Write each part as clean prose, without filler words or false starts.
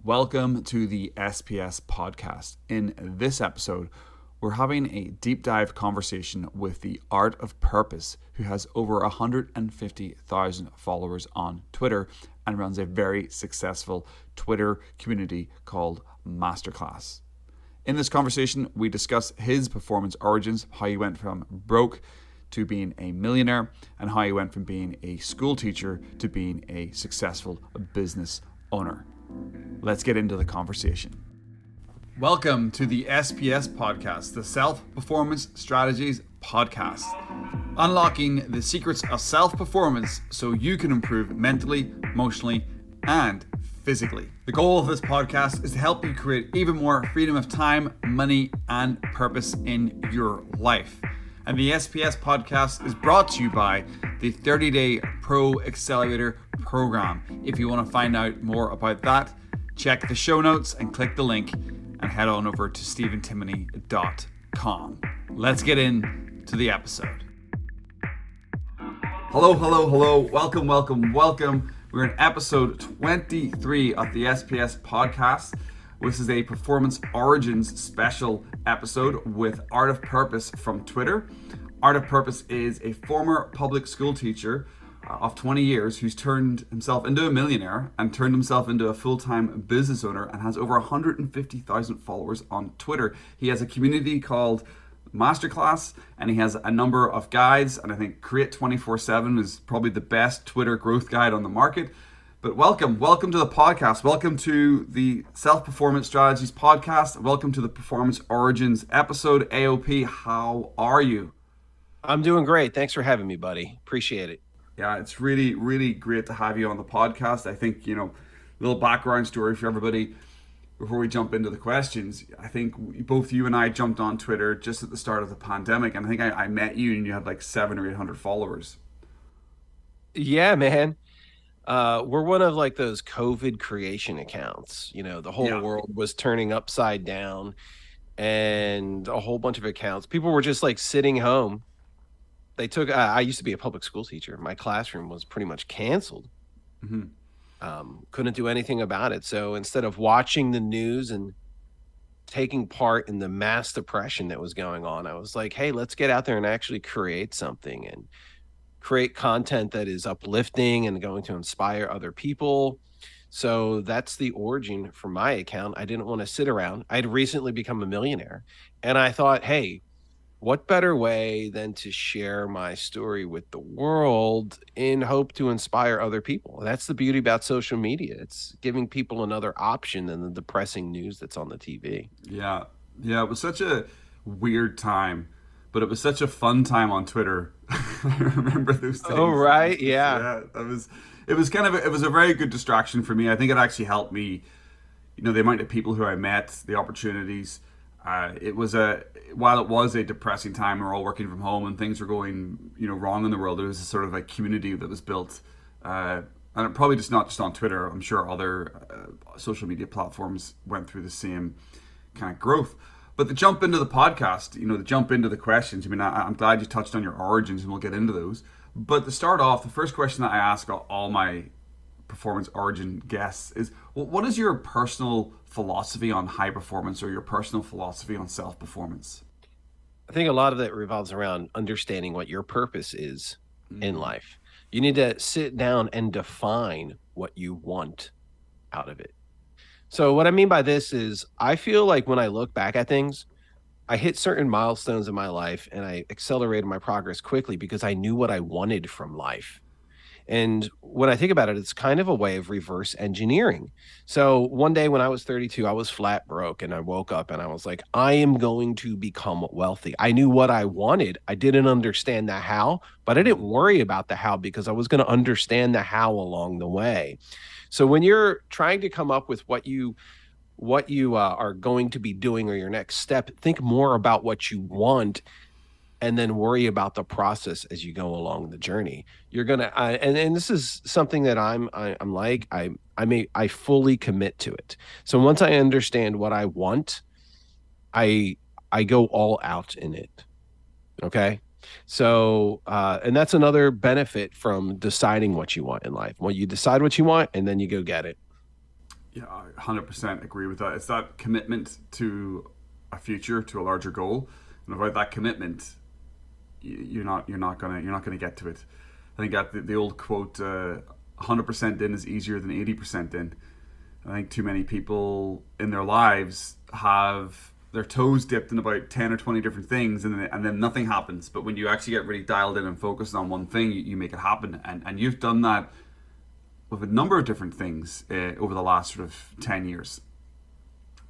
Welcome to the SPS podcast. In this episode, we're having a deep dive conversation with the Art of Purpose, who has over 150,000 followers on Twitter and runs a very successful Twitter community called Masterclass. In this conversation, we discuss his performance origins, how he went from broke to being a millionaire, and how he went from being a school teacher to being a successful business owner. Let's get into the conversation. Welcome to the SPS podcast, the Self-Performance Strategies podcast. Unlocking the secrets of self-performance so you can improve mentally, emotionally, and physically. The goal of this podcast is to help you create even more freedom of time, money, and purpose in your life. And the SPS podcast is brought to you by the 30-Day Pro Accelerator program. If you want to find out more about that, check the show notes and click the link and head on over to stephentimoney.com. Let's get into the episode. Hello. Welcome. We're in episode 23 of the SPS podcast. This is a Performance Origins special episode with Art of Purpose from Twitter. Art of Purpose is a former public school teacher of 20 years who's turned himself into a millionaire and turned himself into a full-time business owner and has over 150,000 followers on Twitter. He has a community called Masterclass, and he has a number of guides, and I think Create 24/7 is probably the best Twitter growth guide on the market. But welcome to the podcast. Welcome to the Self-Performance Strategies podcast. Welcome to the Performance Origins episode. AOP, how are you? I'm doing great. Thanks for having me, buddy. Appreciate it. Yeah, it's really, really great to have you on the podcast. I think, little background story for everybody before we jump into the questions. I think both you and I jumped on Twitter just at the start of the pandemic, and I think I met you and you had like 700 or 800 followers. Yeah, man. We're one of like those COVID creation accounts. The whole world was turning upside down and a whole bunch of accounts. People were just like sitting home. They took, I used to be a public school teacher. My classroom was pretty much canceled. Couldn't do anything about it. So instead of watching the news and taking part in the mass depression that was going on, I was like, hey, let's get out there and actually create something and create content that is uplifting and going to inspire other people. So that's the origin for my account. I didn't want to sit around. I'd recently become a millionaire, and I thought, hey, what better way than to share my story with the world in hope to inspire other people? That's the beauty about social media. It's giving people another option than the depressing news that's on the TV. Yeah, it was such a weird time, but it was such a fun time on Twitter. I remember those days. Oh, right. Yeah. It was a very good distraction for me. I think it actually helped me, the amount of people who I met, the opportunities. While it was a depressing time, we're all working from home and things were going, wrong in the world. There was a sort of a community that was built, and it probably just not just on Twitter. I'm sure other social media platforms went through the same kind of growth. But to jump into the podcast, to jump into the questions, I'm glad you touched on your origins, and we'll get into those. But to start off, the first question that I ask all my performance origin guests is, what is your personal philosophy on high performance, or your personal philosophy on self-performance? I think a lot of that revolves around understanding what your purpose is in life. You need to sit down and define what you want out of it. So what I mean by this is, I feel like when I look back at things, I hit certain milestones in my life and I accelerated my progress quickly because I knew what I wanted from life. And when I think about it, it's kind of a way of reverse engineering. So one day when I was 32, I was flat broke, and I woke up and I was like, I am going to become wealthy. I knew what I wanted. I didn't understand the how, but I didn't worry about the how because I was going to understand the how along the way. So when you're trying to come up with what you are going to be doing or your next step, think more about what you want and then worry about the process as you go along the journey. You're gonna, and this is something that I fully commit to it. So once I understand what I want, I go all out in it. Okay. So, and that's another benefit from deciding what you want in life. Well, you decide what you want and then you go get it. Yeah, I 100% agree with that. It's that commitment to a future, to a larger goal, and without that commitment, you're not gonna get to it. I think that the old quote, 100% in is easier than 80% in. I think too many people in their lives have their toes dipped in about 10 or 20 different things, and then nothing happens. But when you actually get really dialed in and focused on one thing, you make it happen. And you've done that with a number of different things over the last sort of 10 years.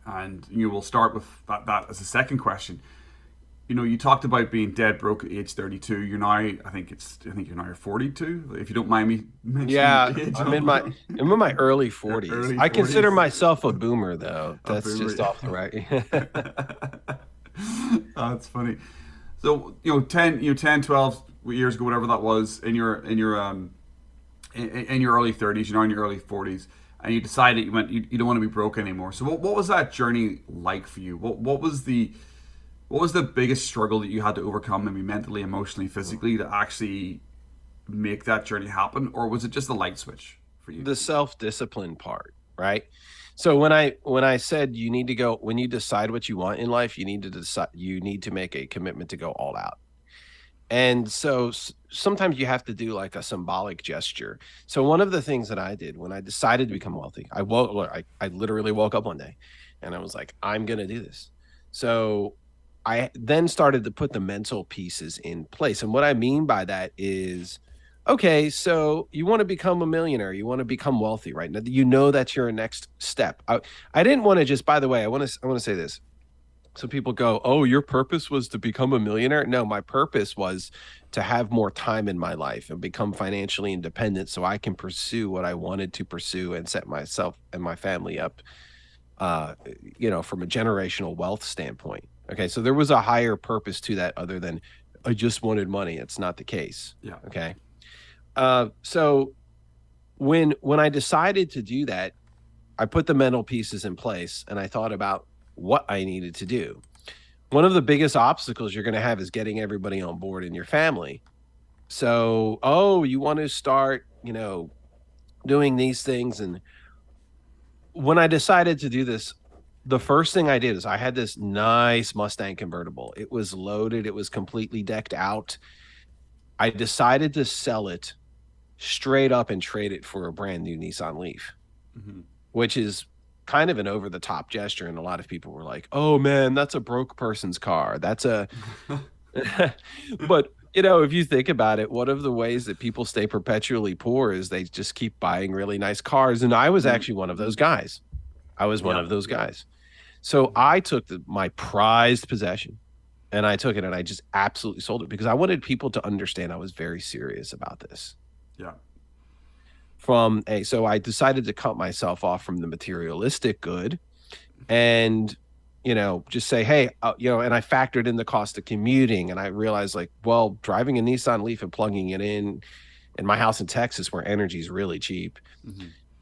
And you will start with that as a second question. You talked about being dead broke at age 32. I think you're now 42. If you don't mind me mentioning Yeah, the age. I'm in my early 40s. Early I consider 40s. myself a boomer, though. A That's boomer. just off the right. That's funny. So 10, 12 years ago, whatever that was, in your early 30s, in your early 40s, and you decided you don't want to be broke anymore. So what was that journey like for you? What was the biggest struggle that you had to overcome, maybe mentally, emotionally, physically, to actually make that journey happen, or was it just a light switch for you? The self-discipline part, right? So when I said you need to go, when you decide what you want in life, you need to make a commitment to go all out. And so sometimes you have to do like a symbolic gesture. So one of the things that I did when I decided to become wealthy, I literally woke up one day and I was like, I'm going to do this. So I then started to put the mental pieces in place. And what I mean by that is, okay, so you want to become a millionaire, you want to become wealthy, right? Now, that's your next step. I didn't want to just, by the way, I want to say this. So people go, oh, your purpose was to become a millionaire? No, my purpose was to have more time in my life and become financially independent so I can pursue what I wanted to pursue and set myself and my family up, from a generational wealth standpoint. Okay, so there was a higher purpose to that other than I just wanted money. It's not the case. Yeah. Okay. So when I decided to do that, I put the mental pieces in place and I thought about what I needed to do. One of the biggest obstacles you're going to have is getting everybody on board in your family. So, you want to start, doing these things. And when I decided to do this, the first thing I did is I had this nice Mustang convertible. It was loaded. It was completely decked out. I decided to sell it straight up and trade it for a brand new Nissan Leaf, which is kind of an over the top gesture. And a lot of people were like, oh man, that's a broke person's car. But, if you think about it, one of the ways that people stay perpetually poor is they just keep buying really nice cars. And I was actually one of those guys. So I took my prized possession and I took it and I just absolutely sold it because I wanted people to understand I was very serious about this. Yeah. So I decided to cut myself off from the materialistic good and, just say, hey, and I factored in the cost of commuting and I realized driving a Nissan Leaf and plugging it in my house in Texas where energy is really cheap,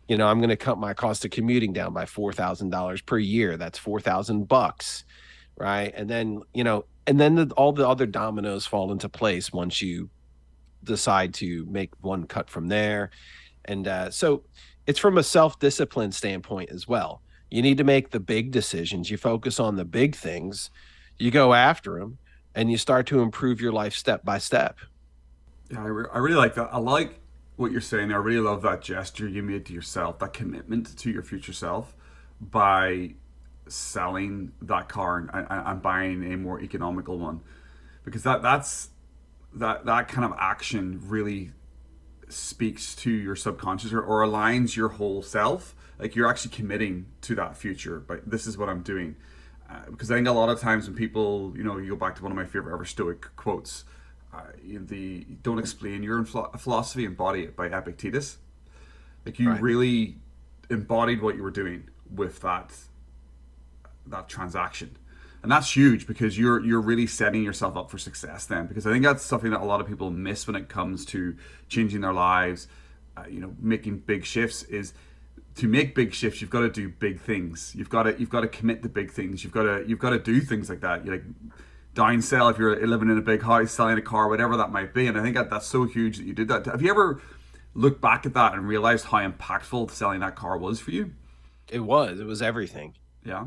I'm going to cut my cost of commuting down by $4,000 per year. That's $4,000, right? And then, all the other dominoes fall into place once you decide to make one cut from there. And so it's from a self-discipline standpoint as well. You need to make the big decisions. You focus on the big things. You go after them, and you start to improve your life step by step. Yeah, I really like that. I like what you're saying. I really love that gesture you made to yourself, that commitment to your future self by selling that car and buying a more economical one. Because that kind of action really speaks to your subconscious or aligns your whole self. Like you're actually committing to that future. But this is what I'm doing. Because I think a lot of times when people, you go back to one of my favorite ever Stoic quotes, don't explain your philosophy, embody it by Epictetus. Like you really embodied what you were doing with that transaction. And that's huge because you're really setting yourself up for success then. Because I think that's something that a lot of people miss when it comes to changing their lives, making big shifts. Is to make big shifts, you've got to do big things. You've got to commit to big things. You've got to do things like that. You like downsell if you're living in a big house, selling a car, whatever that might be. And I think that's so huge that you did that. Have you ever looked back at that and realized how impactful selling that car was for you? It was everything. Yeah.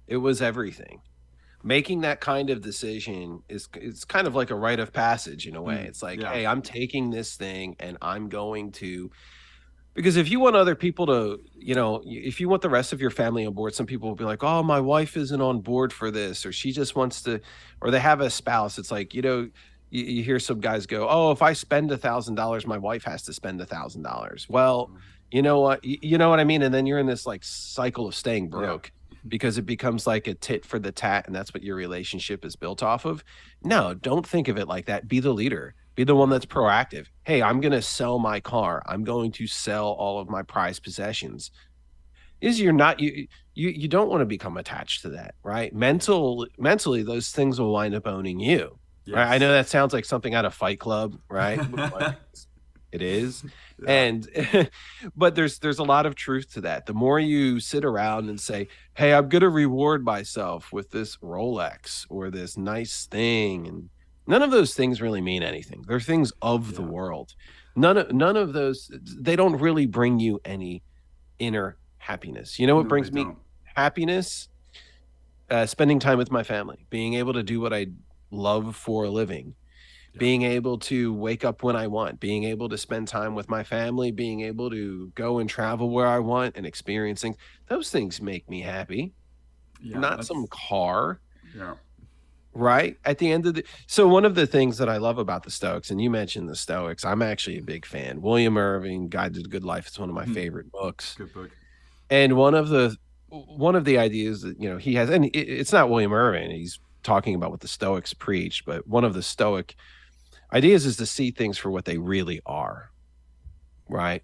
It was everything. Making that kind of decision is it's kind of like a rite of passage in a way. It's like, Yeah. hey, I'm taking this thing and I'm going to, because if you want other people to, if you want the rest of your family on board, some people will be like, oh, my wife isn't on board for this, or she just wants to, or they have a spouse. It's like, you hear some guys go, oh, if I spend $1,000, my wife has to spend $1,000. Well, you know what? You know what I mean? And then you're in this like cycle of staying Yeah. broke because it becomes like a tit for the tat, and that's what your relationship is built off of. No, don't think of it like that. Be the leader. Be the one that's proactive. Hey, I'm going to sell my car. I'm going to sell all of my prized possessions. Is you're not you don't want to become attached to that, right? Mentally, those things will wind up owning you. Right? I know Yes. that sounds like something out of Fight Club, right? But it is. Yeah. And but there's a lot of truth to that. The more you sit around and say, "Hey, I'm going to reward myself with this Rolex or this nice thing," and none of those things really mean anything. They're things of the Yeah. world. None of those, they don't really bring you any inner happiness. You know what No, they brings me don't. happiness? Spending time with my family, being able to do what I love for a living, Yeah. being able to wake up when I want, being able to spend time with my family, being able to go and travel where I want and experiencing those things make me happy, Yeah. not some That's car. yeah. Right at the end of the so one of the things that I love about the Stoics, and you mentioned the Stoics, I'm actually a big fan. William Irving, Guide to the Good Life, is one of my favorite books. Good book. And one of the ideas that he has, and it's not William Irving, he's talking about what the Stoics preach, but one of the Stoic ideas is to see things for what they really are, right?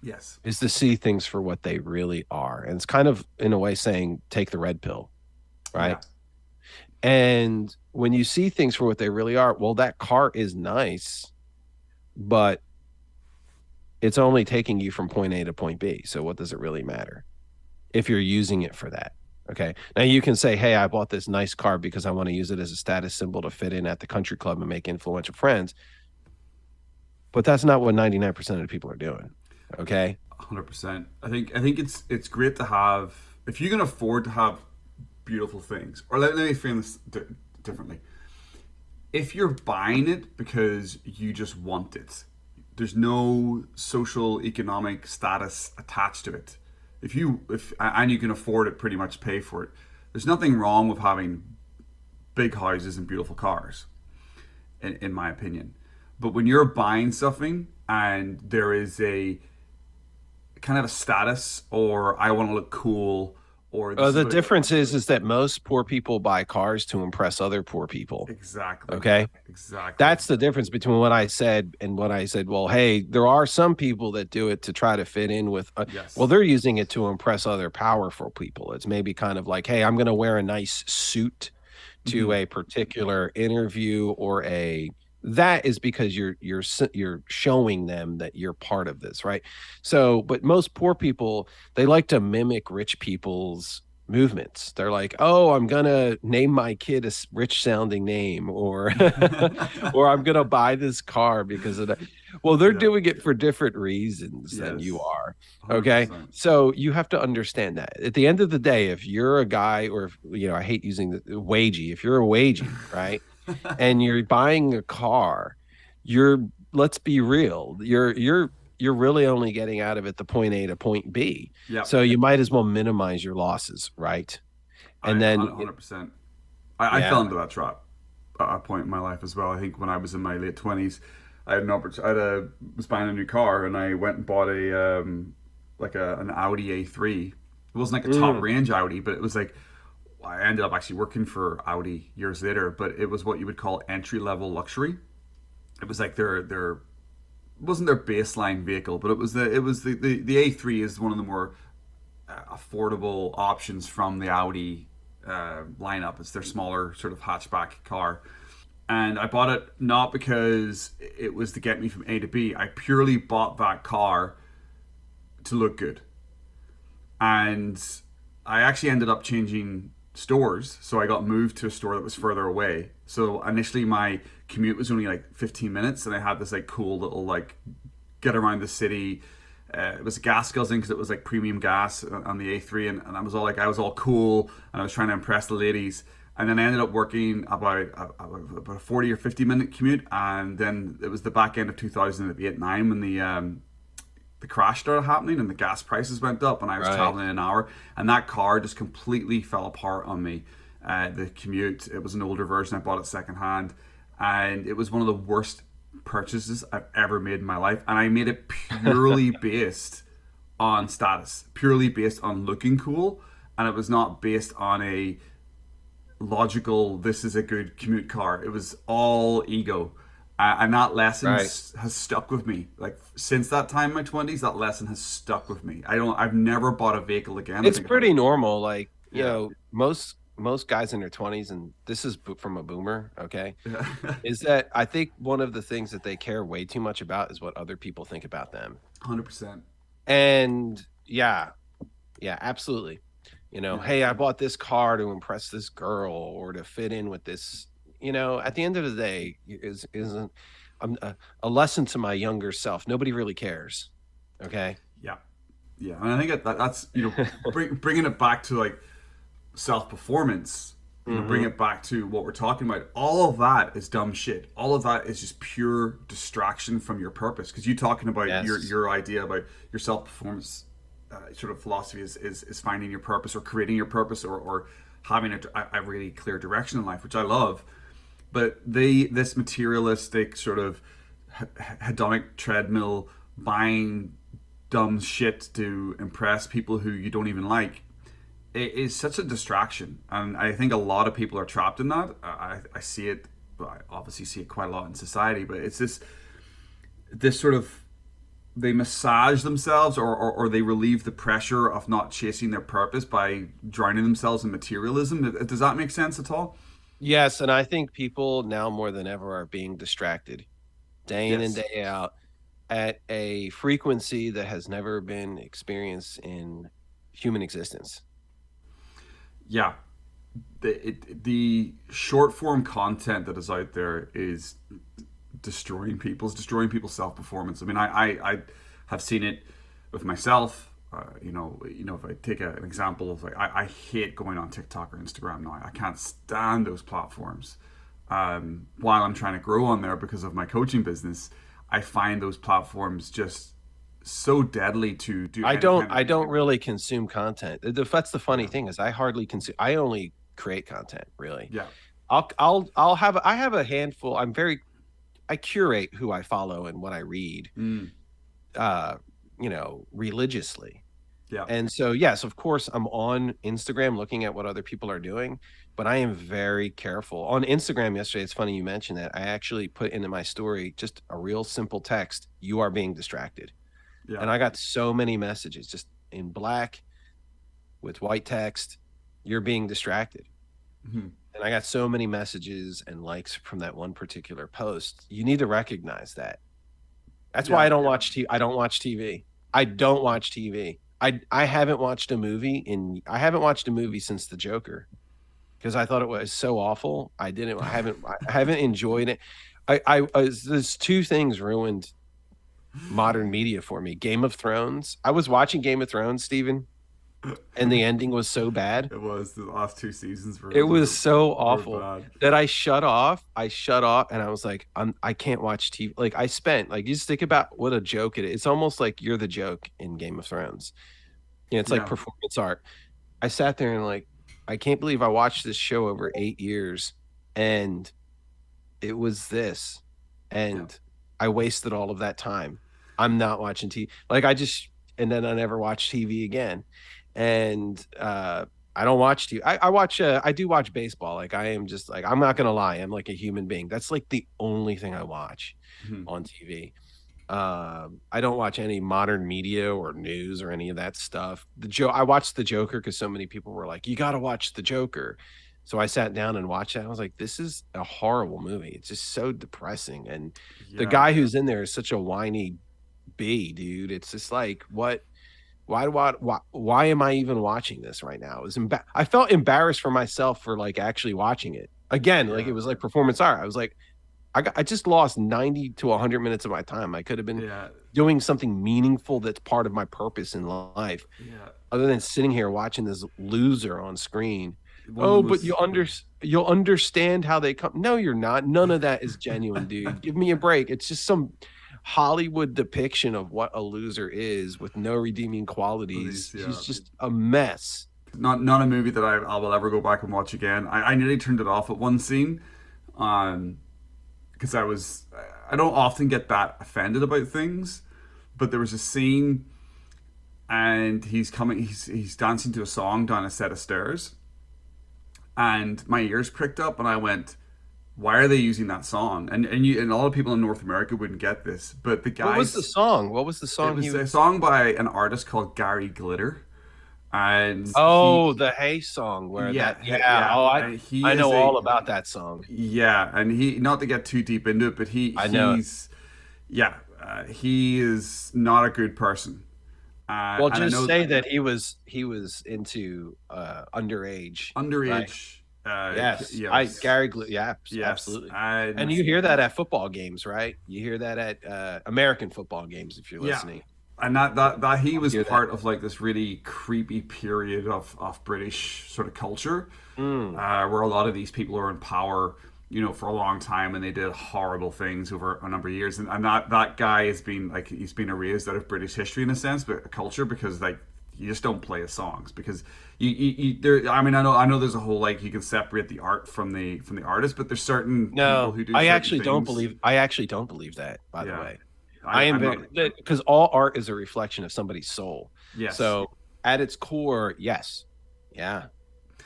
Yes. Is to see things for what they really are. And it's kind of in a way saying take the red pill, right? Yeah. And when you see things for what they really are, well, that car is nice, but it's only taking you from point A to point B. So what does it really matter if you're using it for that? Okay. Now you can say, hey, I bought this nice car because I want to use it as a status symbol to fit in at the country club and make influential friends. But that's not what 99% of the people are doing. Okay. 100%. I think it's great to have, if you can afford to have beautiful things. Or let me frame this differently. If you're buying it because you just want it, there's no social economic status attached to it. If and you can afford it, pretty much pay for it. There's nothing wrong with having big houses and beautiful cars, in my opinion. But when you're buying something and there is a kind of a status, or I want to look cool, or this is The what difference is that most poor people buy cars to impress other poor people. exactly, Okay. exactly, That's the difference between what I said and what I said. Well, hey, there are some people that do it to try to fit in with, well, yes, they're using it to impress other powerful people. It's maybe kind of like, hey, I'm going to wear a nice suit to a particular interview or that is because you're showing them that you're part of this, right? So, but most poor people, they like to mimic rich people's movements. They're like, oh, I'm gonna name my kid a rich sounding name, or or I'm gonna buy this car because of that. Well, they're yeah, doing it for different reasons than you yes, are. Okay. 100%. So you have to understand that at the end of the day, if you're a guy, or if, I hate using the wagey, if you're a wagey, right? And you're buying a car, let's be real, you're really only getting out of it the point A to point B. Yeah, So you might as well minimize your losses, right? I And then 100%. I fell yeah. into that trap at a point in my life as well. I think when I was in my late 20s, I had an opportunity. Was buying a new car, and I went and bought an Audi A3. It wasn't like a top range Audi, but it was like, I ended up actually working for Audi years later. But it was what you would call entry level luxury. It was like their wasn't their baseline vehicle, but the A3 is one of the more affordable options from the Audi lineup. It's their smaller sort of hatchback car. And I bought it not because it was to get me from A to B. I purely bought that car to look good. And I actually ended up changing stores. So I got moved to a store that was further away. So initially my commute was only like 15 minutes, and I had this like cool little like get around the city It was a gas guzzling because it was like premium gas on the A3, and I was all cool, and I was trying to impress the ladies. And then I ended up working about a 40 or 50 minute commute, and then it was the back end of 2008 9 when the crash started happening and the gas prices went up, and I was traveling an hour, and that car just completely fell apart on me. The commute, it was an older version. I bought it secondhand, and it was one of the worst purchases I've ever made in my life. And I made it purely based on status, purely based on looking cool, and it was not based on a logical, this is a good commute car. It was all ego. And that lesson has stuck with me. Like since that time in my 20s, that lesson has stuck with me. I've never bought a vehicle again. It's pretty normal. Like, you know, most guys in their 20s, and this is from a boomer, okay, is that I think one of the things that they care way too much about is what other people think about them. 100%. And yeah, absolutely. You know, hey, I bought this car to impress this girl or to fit in with this. You know, at the end of the day, isn't a lesson to my younger self. Nobody really cares. Okay. Yeah, and I think that's bringing it back to like self-performance. Bring it back to what we're talking about. All of that is dumb shit. All of that is just pure distraction from your purpose. Because you talking about your idea about your self-performance sort of philosophy is finding your purpose or creating your purpose or having a really clear direction in life, which I love. But this materialistic sort of hedonic treadmill, buying dumb shit to impress people who you don't even like, it is such a distraction. And I think a lot of people are trapped in that. I see it, I obviously see it quite a lot in society, but it's this sort of, they massage themselves or they relieve the pressure of not chasing their purpose by drowning themselves in materialism. Does that make sense at all? Yes, and I think people now more than ever are being distracted day in and day out at a frequency that has never been experienced in human existence. Yeah. The short form content that is out there is destroying people's self-performance. I mean, I have seen it with myself. If I take an example of like, I hate going on TikTok or Instagram now. I can't stand those platforms. While I'm trying to grow on there because of my coaching business, I find those platforms just so deadly to do. I don't really consume content. That's the funny thing is I hardly consume. I only create content, really. Yeah. I have a handful. I curate who I follow and what I read. Religiously. Yeah. And so, yes, of course, I'm on Instagram looking at what other people are doing, but I am very careful. On Instagram yesterday, it's funny you mentioned that. I actually put into my story just a real simple text, "You are being distracted." Yeah. And I got so many messages just in black with white text, "You're being distracted." Mm-hmm. And I got so many messages and likes from that one particular post. You need to recognize that. That's why I don't watch TV. I don't watch TV. I don't watch TV. I haven't watched a movie since The Joker because I thought it was so awful. I haven't enjoyed it. There's two things ruined modern media for me. Game of Thrones. I was watching Game of Thrones, Stephen, and the ending was so bad. It was. The last two seasons it was so awful that I shut off, and I was like, I can't watch TV. Like I spent, like, you just think about what a joke it is. It's almost like you're the joke in Game of Thrones. It's like performance art. I sat there and like, I can't believe I watched this show over 8 years and it was this. And I wasted all of that time. I'm not watching TV. Like and then I never watched TV again. And I don't watch TV. I do watch baseball. Like I am just like, I'm not going to lie. I'm like a human being. That's like the only thing I watch on TV. I don't watch any modern media or news or any of that stuff. I watched The Joker because so many people were like, you got to watch The Joker. So I sat down and watched it. I was like, this is a horrible movie. It's just so depressing. And the guy who's in there is such a whiny bee, dude. It's just like, why am I even watching this right now? I felt embarrassed for myself for like actually watching it again. Like it was like performance art. I was like, I just lost 90 to 100 minutes of my time. I could have been Yeah. doing something meaningful that's part of my purpose in life, Yeah. other than sitting here watching this loser on screen. One of the Oh, but most you'll understand how they come. No, you're not. None of that is genuine, dude. Give me a break. It's just some Hollywood depiction of what a loser is with no redeeming qualities. yeah. He's just a mess. Not a movie that I will ever go back and watch again. I nearly turned it off at one scene, because I don't often get that offended about things, but there was a scene, and he's dancing to a song down a set of stairs, and my ears pricked up, and I went, why are they using that song? And a lot of people in North America wouldn't get this, but the guys. What was the song? What was the song? It was a song by an artist called Gary Glitter. And the Hey song where I know all about that song. Yeah, and he, not to get too deep into it, but he is not a good person. Well, just say that he was into underage. Underage. Right? Yes. Absolutely. And you hear that at football games, right? You hear that at American football games if you're listening. Yeah. And that he was part of like this really creepy period of British sort of culture, where a lot of these people are in power, for a long time, and they did horrible things over a number of years. And that guy has been like, he's been erased out of British history in a sense, but culture, because like you just don't play his songs, because I know there's a whole, like, you can separate the art from the artist, but there's certain people who do. I actually don't believe that, by the way. I am, because all art is a reflection of somebody's soul. Yes. So at its core, yes, yeah,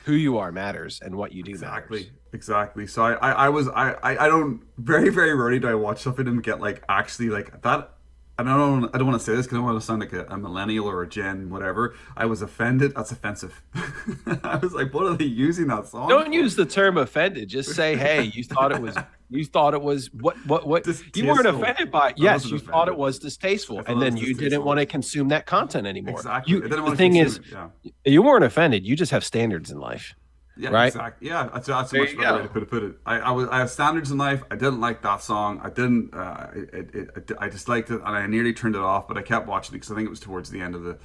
who you are matters, and what you do matters. Exactly. So I don't, very very rarely do I watch something and get like actually like that. And I don't want to say this because I don't want to sound like a millennial or a gen whatever. I was offended. That's offensive. I was like, what are they using that song? Don't use the term offended. Just say, hey, you thought it was what distasteful. You weren't offended by it. Yes, you thought it was distasteful, and then you didn't want to consume that content anymore. Exactly. The thing is, you weren't offended. You just have standards in life. Yeah, right? Exactly. Yeah, that's a much better way to put it. I have standards in life. I didn't like that song. I didn't. I disliked it, and I nearly turned it off. But I kept watching it because I think it was towards the end of the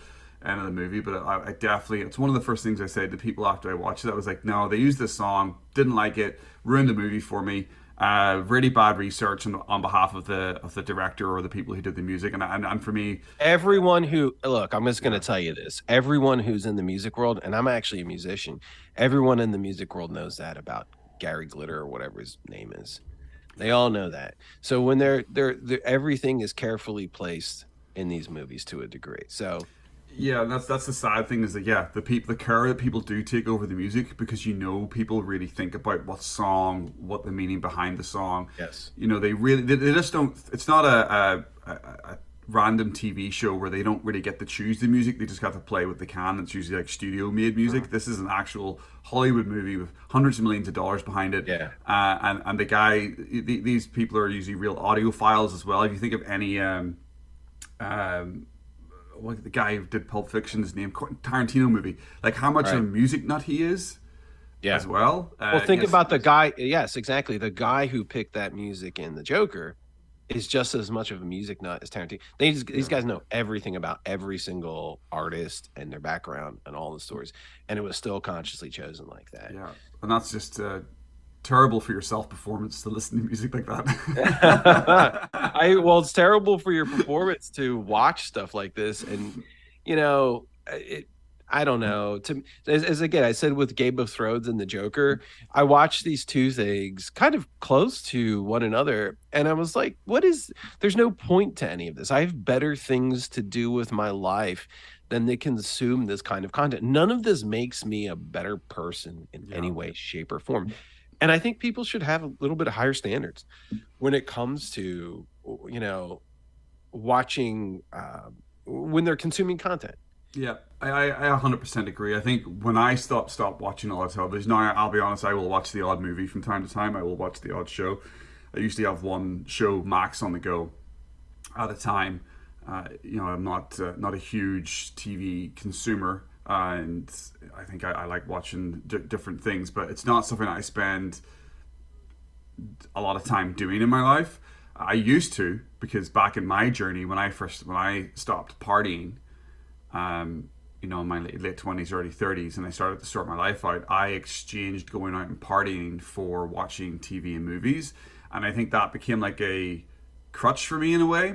movie. But I definitely, it's one of the first things I said to people after I watched it. I was like, no, they used this song, didn't like it, ruined the movie for me. Really bad research on behalf of the director or the people who did the music, and for me, everyone who I'm just going to tell you this: everyone who's in the music world, and I'm actually a musician, everyone in the music world knows that about Gary Glitter or whatever his name is. They all know that. So when they're everything is carefully placed in these movies to a degree. So. Yeah, and that's the sad thing is that the care that people do take over the music, because people really think about what the meaning behind the song. Yes. They just don't. It's not a random TV show where they don't really get to choose the music. They just got to play what they can. It's usually like studio made music. This is an actual Hollywood movie with hundreds of millions of dollars behind it. Yeah. And the guy, these people are usually real audiophiles as well. If you think of any the guy who did Pulp Fiction, his name, Tarantino movie, like how much of a music nut he is, as well. Think about the guy. Yes, exactly. The guy who picked that music in The Joker is just as much of a music nut as Tarantino. These guys know everything about every single artist and their background and all the stories, and it was still consciously chosen like that. Yeah, and that's just terrible for your self-performance to listen to music like that. It's terrible for your performance to watch stuff like this, and I don't know. As again, I said with Game of Thrones and The Joker, I watched these two things kind of close to one another, and I was like, there's no point to any of this. I have better things to do with my life than to consume this kind of content. None of this makes me a better person in any way, shape, or form. And I think people should have a little bit of higher standards when it comes to, watching when they're consuming content. Yeah, I 100% agree. I think when I stop watching a lot of television, now I'll be honest, I will watch the odd movie from time to time. I will watch the odd show. I usually have one show max on the go at a time. I'm not a huge TV consumer. And I think I like watching different things, but it's not something I spend a lot of time doing in my life. I used to, because back in my journey when I stopped partying, in my late 20s, early 30s, and I started to sort my life out, I exchanged going out and partying for watching TV and movies, and I think that became like a crutch for me in a way.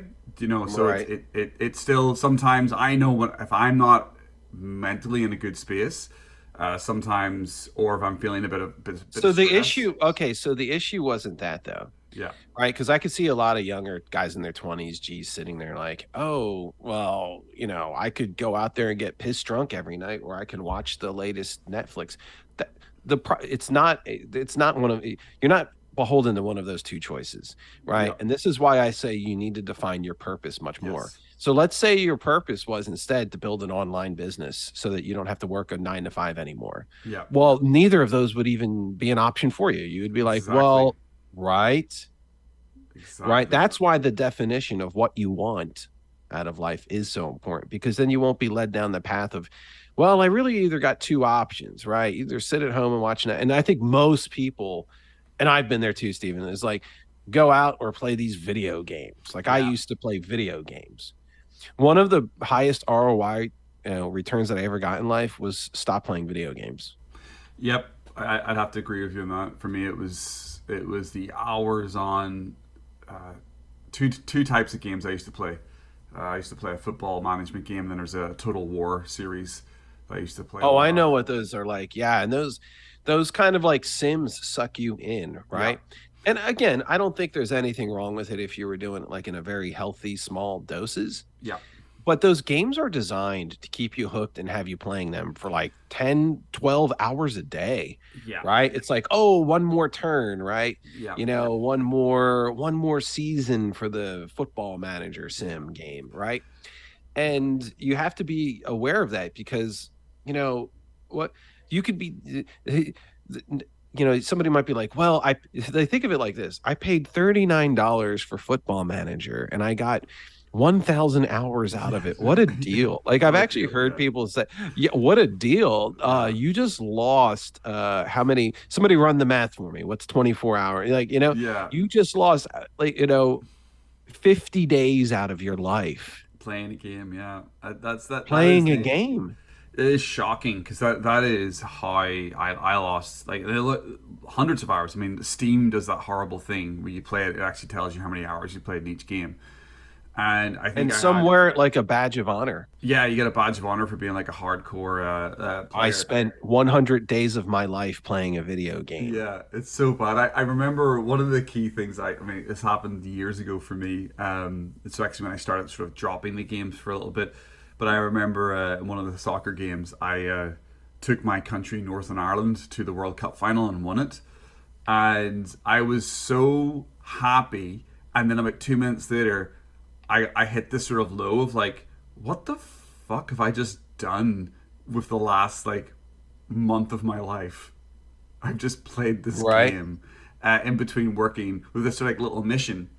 So Right. it's still sometimes I know what if I'm not mentally in a good space, sometimes, or if I'm feeling a bit So of the stress. issue, okay, so the issue wasn't that though. Yeah, Right, because I could see a lot of younger guys in their 20s, geez, sitting there like, "Oh, well, I could go out there and get pissed drunk every night, or I can watch the latest Netflix." That it's not one of you're not beholden to one of those two choices, yeah, right? And this is why I say you need to define your purpose much more. yes, So let's say your purpose was instead to build an online business so that you don't have to work a 9 to 5 anymore. yeah, Well, neither of those would even be an option for you. You would be like, exactly, "Well, right." Right? exactly. That's why the definition of what you want out of life is so important, because then you won't be led down the path of, well, I really either got two options, right? Either sit at home and watch that. And I think most people, and I've been there too, Stephen, is like go out or play these video games. Like I Yeah, used to play video games. One of the highest ROI returns that I ever got in life was stop playing video games. yep. I'd have to agree with you on that. For me, it was the hours on two types of games I used to play. I used to play a football management game, and then there's a Total War series that I used to play a Oh, lot I know of. what those are like. Yeah, and those kind of like Sims suck you in, Yeah, right? And again, I don't think there's anything wrong with it if you were doing it like in a very healthy small doses. yeah, But those games are designed to keep you hooked and have you playing them for like 10, 12 hours a day, yeah, right? It's like, "Oh, one more turn," right? yeah, One more season for the football manager yeah, sim game, right? And you have to be aware of that because you know what you could be somebody might be like, well, they think of it like this: I paid $39 for football manager and I got 1,000 hours out of yeah, it. What a deal. Like I've what a actually deal, heard yeah, people say, yeah, what a deal. yeah, You just lost how many, somebody run the math for me, what's 24 hours, like, yeah. you just lost 50 days out of your life Playing a game, yeah. That is playing a the game. It is shocking because that is how I lost like hundreds of hours. I mean, Steam does that horrible thing where you play it; it actually tells you how many hours you played in each game. And I think And I had, somewhere like a badge of honor. yeah, you get a badge of honor for being like a hardcore I player. spent 100 days of my life playing a video game. Yeah, it's so bad. I remember one of the key things. I mean, this happened years ago for me. It's actually when I started sort of dropping the games for a little bit. But I remember in one of the soccer games, I took my country, Northern Ireland, to the World Cup final and won it. And I was so happy. And then about 2 minutes later, I hit this sort of low of like, what the fuck have I just done with the last like month of my life? I've just played this Right. game in between working with this sort of like little mission,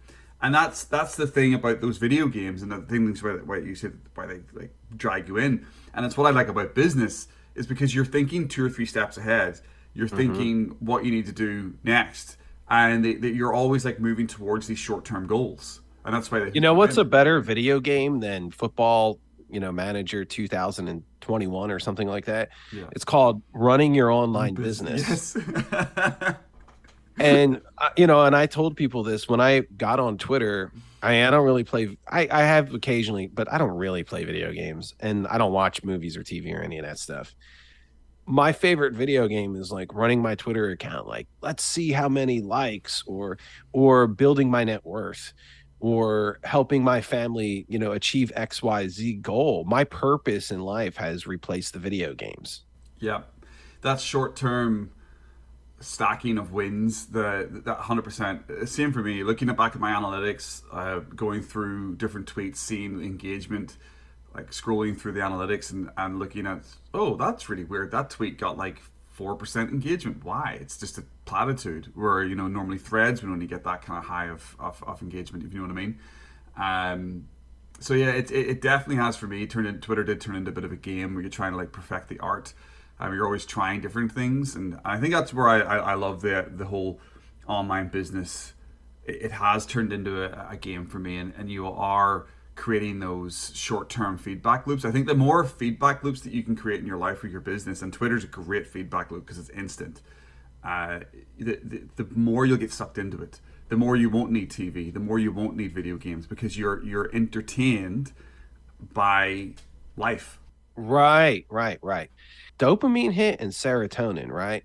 and that's the thing about those video games, and the things why you said why they like drag you in, and it's what I like about business is because you're thinking 2 or 3 steps ahead. You're Hmm. thinking what you need to do next, and you're always like moving towards these short term goals, and that's why they You hook know you what's a in. better video game than Football, Manager 2021 or something like that? Yeah, It's called Running Your Online Business. Yes. And and I told people this when I got on Twitter. I don't really play. I have occasionally, but I don't really play video games, and I don't watch movies or TV or any of that stuff. My favorite video game is like running my Twitter account. Like, let's see how many likes, or building my net worth, or helping my family, achieve XYZ goal. My purpose in life has replaced the video games. Yeah, that short term stacking of wins, that 100%. Same for me. Looking back at my analytics, going through different tweets, seeing engagement, like scrolling through the analytics and looking at, oh, that's really weird. That tweet got like 4% engagement. Why? It's just a platitude where, normally threads would only get that kind of high of engagement, if you know what I mean. Um, so yeah, it definitely has for me. Twitter did turn into a bit of a game where you're trying to like perfect the art. You're always trying different things, and I think that's where I love the whole online business, it has turned into a game for me, and you are creating those short-term feedback loops. I think the more feedback loops that you can create in your life or your business, and Twitter's a great feedback loop because it's instant, uh, the more you'll get sucked into it. The more you won't need TV, the more you won't need video games because you're entertained by life. Right, right, right. Dopamine hit and serotonin, right?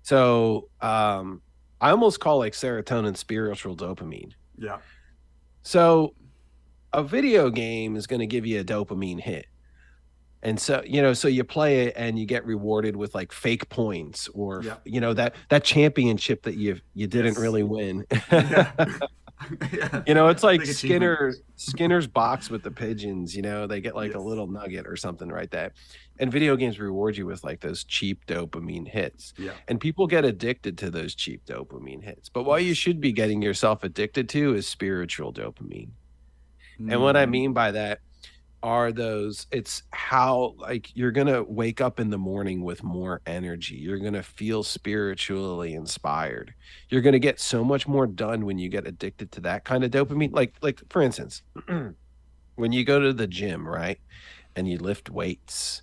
So I almost call like serotonin spiritual dopamine. Yeah. So a video game is going to give you a dopamine hit. And so, so you play it and you get rewarded with like fake points or, Yeah. that championship that you didn't Yes. really win. Yeah. Yeah. It's like Big achievement. Skinner's box with the pigeons, they get like a Yes. little nugget or something, right? That. And video games reward you with like those cheap dopamine hits. Yeah. And people get addicted to those cheap dopamine hits. But what you should be getting yourself addicted to is spiritual dopamine. And what I mean by that are it's how like you're gonna wake up in the morning with more energy. You're gonna feel spiritually inspired. You're gonna get so much more done when you get addicted to that kind of dopamine. Like for instance, when you go to the gym, right, and you lift weights,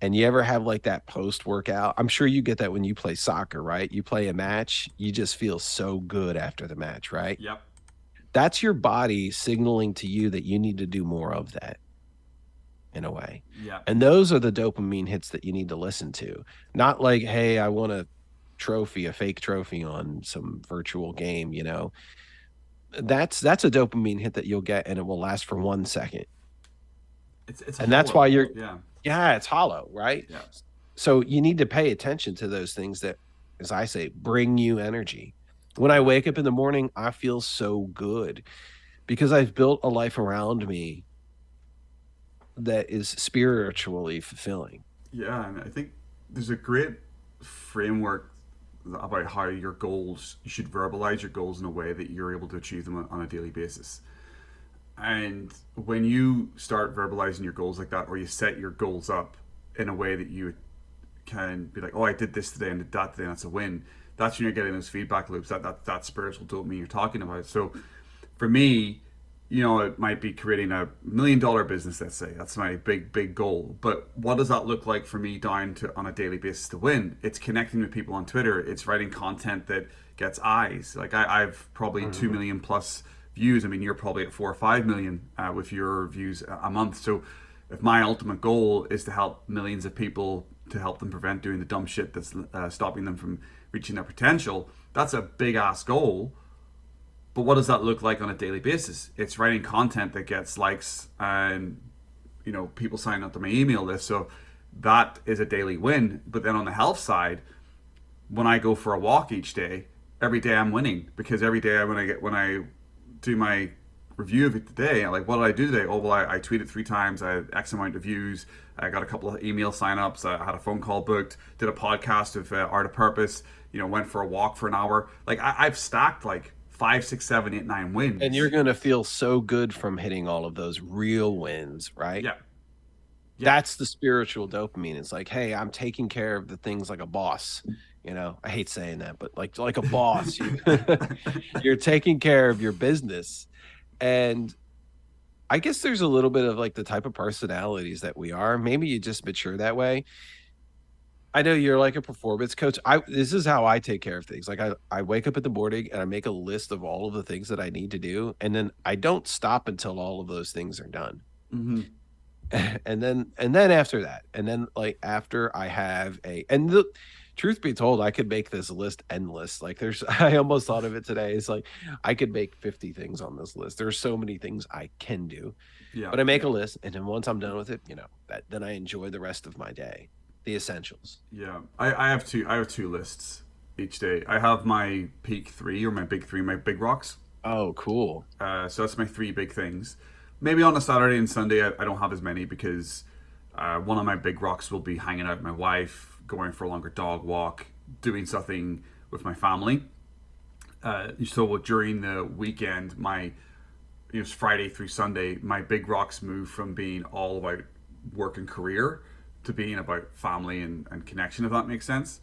and you ever have like that post workout, I'm sure you get that when you play soccer, right? You play a match, you just feel so good after the match, right? Yep. That's your body signaling to you that you need to do more of that, in a way. Yeah. And those are the dopamine hits that you need to listen to. Not like, hey, I want a fake trophy on some virtual game, That's a dopamine hit that you'll get and it will last for 1 second. It's and hollow. That's why yeah, it's hollow, right? Yeah. So you need to pay attention to those things that, as I say, bring you energy. When I wake up in the morning, I feel so good because I've built a life around me that is spiritually fulfilling. Yeah, and I think there's a great framework about how your goals, you should verbalize your goals in a way that you're able to achieve them on a daily basis. And when you start verbalizing your goals like that, or you set your goals up in a way that you can be like, oh, I did this today and did that today, and that's a win. That's when you're getting those feedback loops, that spiritual dopamine you're talking about. So for me, it might be creating $1 million business, let's say. That's my big goal. But what does that look like for me down to on a daily basis to win? It's connecting with people on Twitter. It's writing content that gets eyes. Like I've probably 2 million plus views. I mean, you're probably at 4 or 5 million with your views a month. So if my ultimate goal is to help millions of people, to help them prevent doing the dumb shit that's stopping them from reaching their potential, that's a big ass goal. But what does that look like on a daily basis? It's writing content that gets likes and people sign up to my email list. So that is a daily win. But then on the health side, when I go for a walk each day, every day I'm winning, because every day when I do my review of it today, I'm like, what did I do today? Oh, well, I tweeted 3 times, I had X amount of views, I got a couple of email signups, I had a phone call booked, did a podcast of Art of Purpose, went for a walk for an hour. Like I've stacked like 5, 6, 7, 8, 9 wins. And you're going to feel so good from hitting all of those real wins, right? Yeah. That's the spiritual dopamine. It's like, hey, I'm taking care of the things like a boss. I hate saying that, but like a boss, you're taking care of your business. And I guess there's a little bit of like the type of personalities that we are. Maybe you just mature that way. I know you're like a performance coach. This is how I take care of things. Like I wake up in the morning and I make a list of all of the things that I need to do. And then I don't stop until all of those things are done. Mm-hmm. And then after that, and then like after I have and the truth be told, I could make this list endless. Like I almost thought of it today. It's like I could make 50 things on this list. There's so many things I can do. Yeah. But I make a list, and then once I'm done with it, then I enjoy the rest of my day. The essentials. Yeah, I have two lists each day. I have my peak 3 or my big 3, my big rocks. Oh, cool. So that's my 3 big things. Maybe on a Saturday and Sunday I don't have as many, because one of my big rocks will be hanging out with my wife, going for a longer dog walk, doing something with my family. So during the weekend, Friday through Sunday, my big rocks move from being all about work and career to being about family and connection, if that makes sense.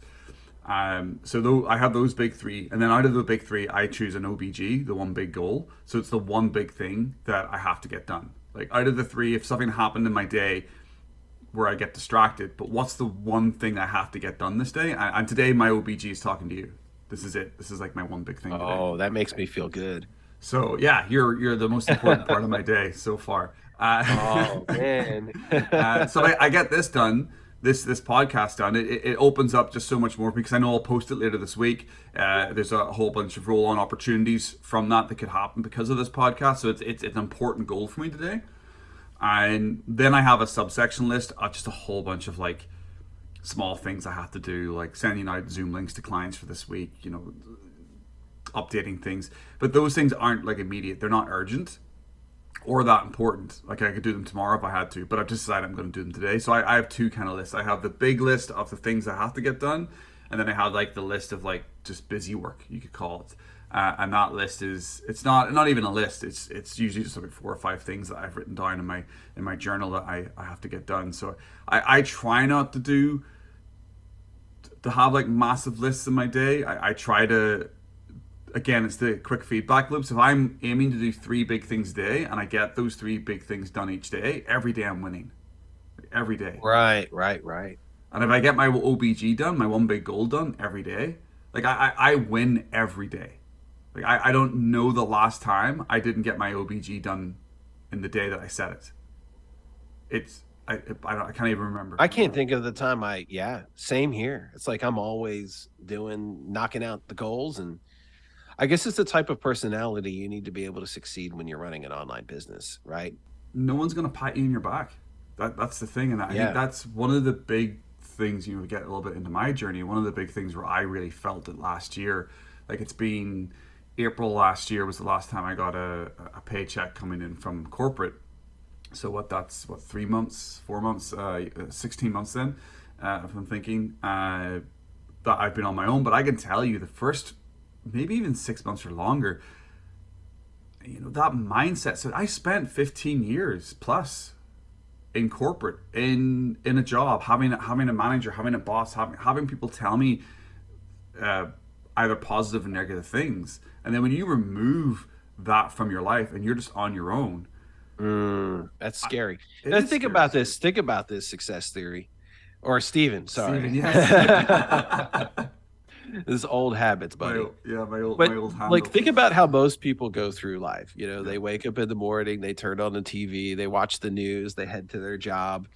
So though I have those big three, and then out of the big three, I choose an OBG, the one big goal. So it's the one big thing that I have to get done. Like out of the three, if something happened in my day where I get distracted, but what's the one thing I have to get done this day? And today my OBG is talking to you. This is it. This is like my one big thing today. Oh, that makes me feel good. So yeah, you're the most important part of my day so far. Oh man. So I get this done, this podcast done. It opens up just so much more because I know I'll post it later this week. There's a whole bunch of roll-on opportunities from that could happen because of this podcast. So it's an important goal for me today. And then I have a subsection list of just a whole bunch of like small things I have to do, like sending out Zoom links to clients for this week, updating things. But those things aren't like immediate. They're not urgent or that important. Like I could do them tomorrow if I had to, but I've just decided I'm going to do them today. So I have two kind of lists. I have the big list of the things I have to get done, and then I have like the list of like just busy work, you could call it. And that list it's not even a list. It's usually just like 4 or 5 things that I've written down in my journal that I have to get done. So I try not to have like massive lists in my day. I try to, again, it's the quick feedback loops. If I'm aiming to do 3 big things a day and I get those 3 big things done each day, every day I'm winning. Every day. Right. And if I get my OBG done, my one big goal done every day, like I win every day. Like I don't know the last time I didn't get my OBG done in the day that I set it. I can't even remember. I can't think of the time same here. It's like I'm always knocking out the goals, and I guess it's the type of personality you need to be able to succeed when you're running an online business, right? No one's going to pat you in your back. That's the thing. And I think that's one of the big things, we get a little bit into my journey. One of the big things where I really felt it last year, like it's been April last year was the last time I got a paycheck coming in from corporate. So that's 3 months, 4 months, 16 months then, if I'm thinking, that I've been on my own. But I can tell you the first, maybe even 6 months or longer, that mindset. So I spent 15 years plus in corporate, in a job, having a manager, having a boss, having people tell me either positive or negative things. And then when you remove that from your life and you're just on your own, that's scary. Now think about this. Think about this success theory, or Stephen. Sorry, Stephen, yes. This old habits, buddy. My old handle. Like, think about how most people go through life. They wake up in the morning, they turn on the TV, they watch the news, they head to their job,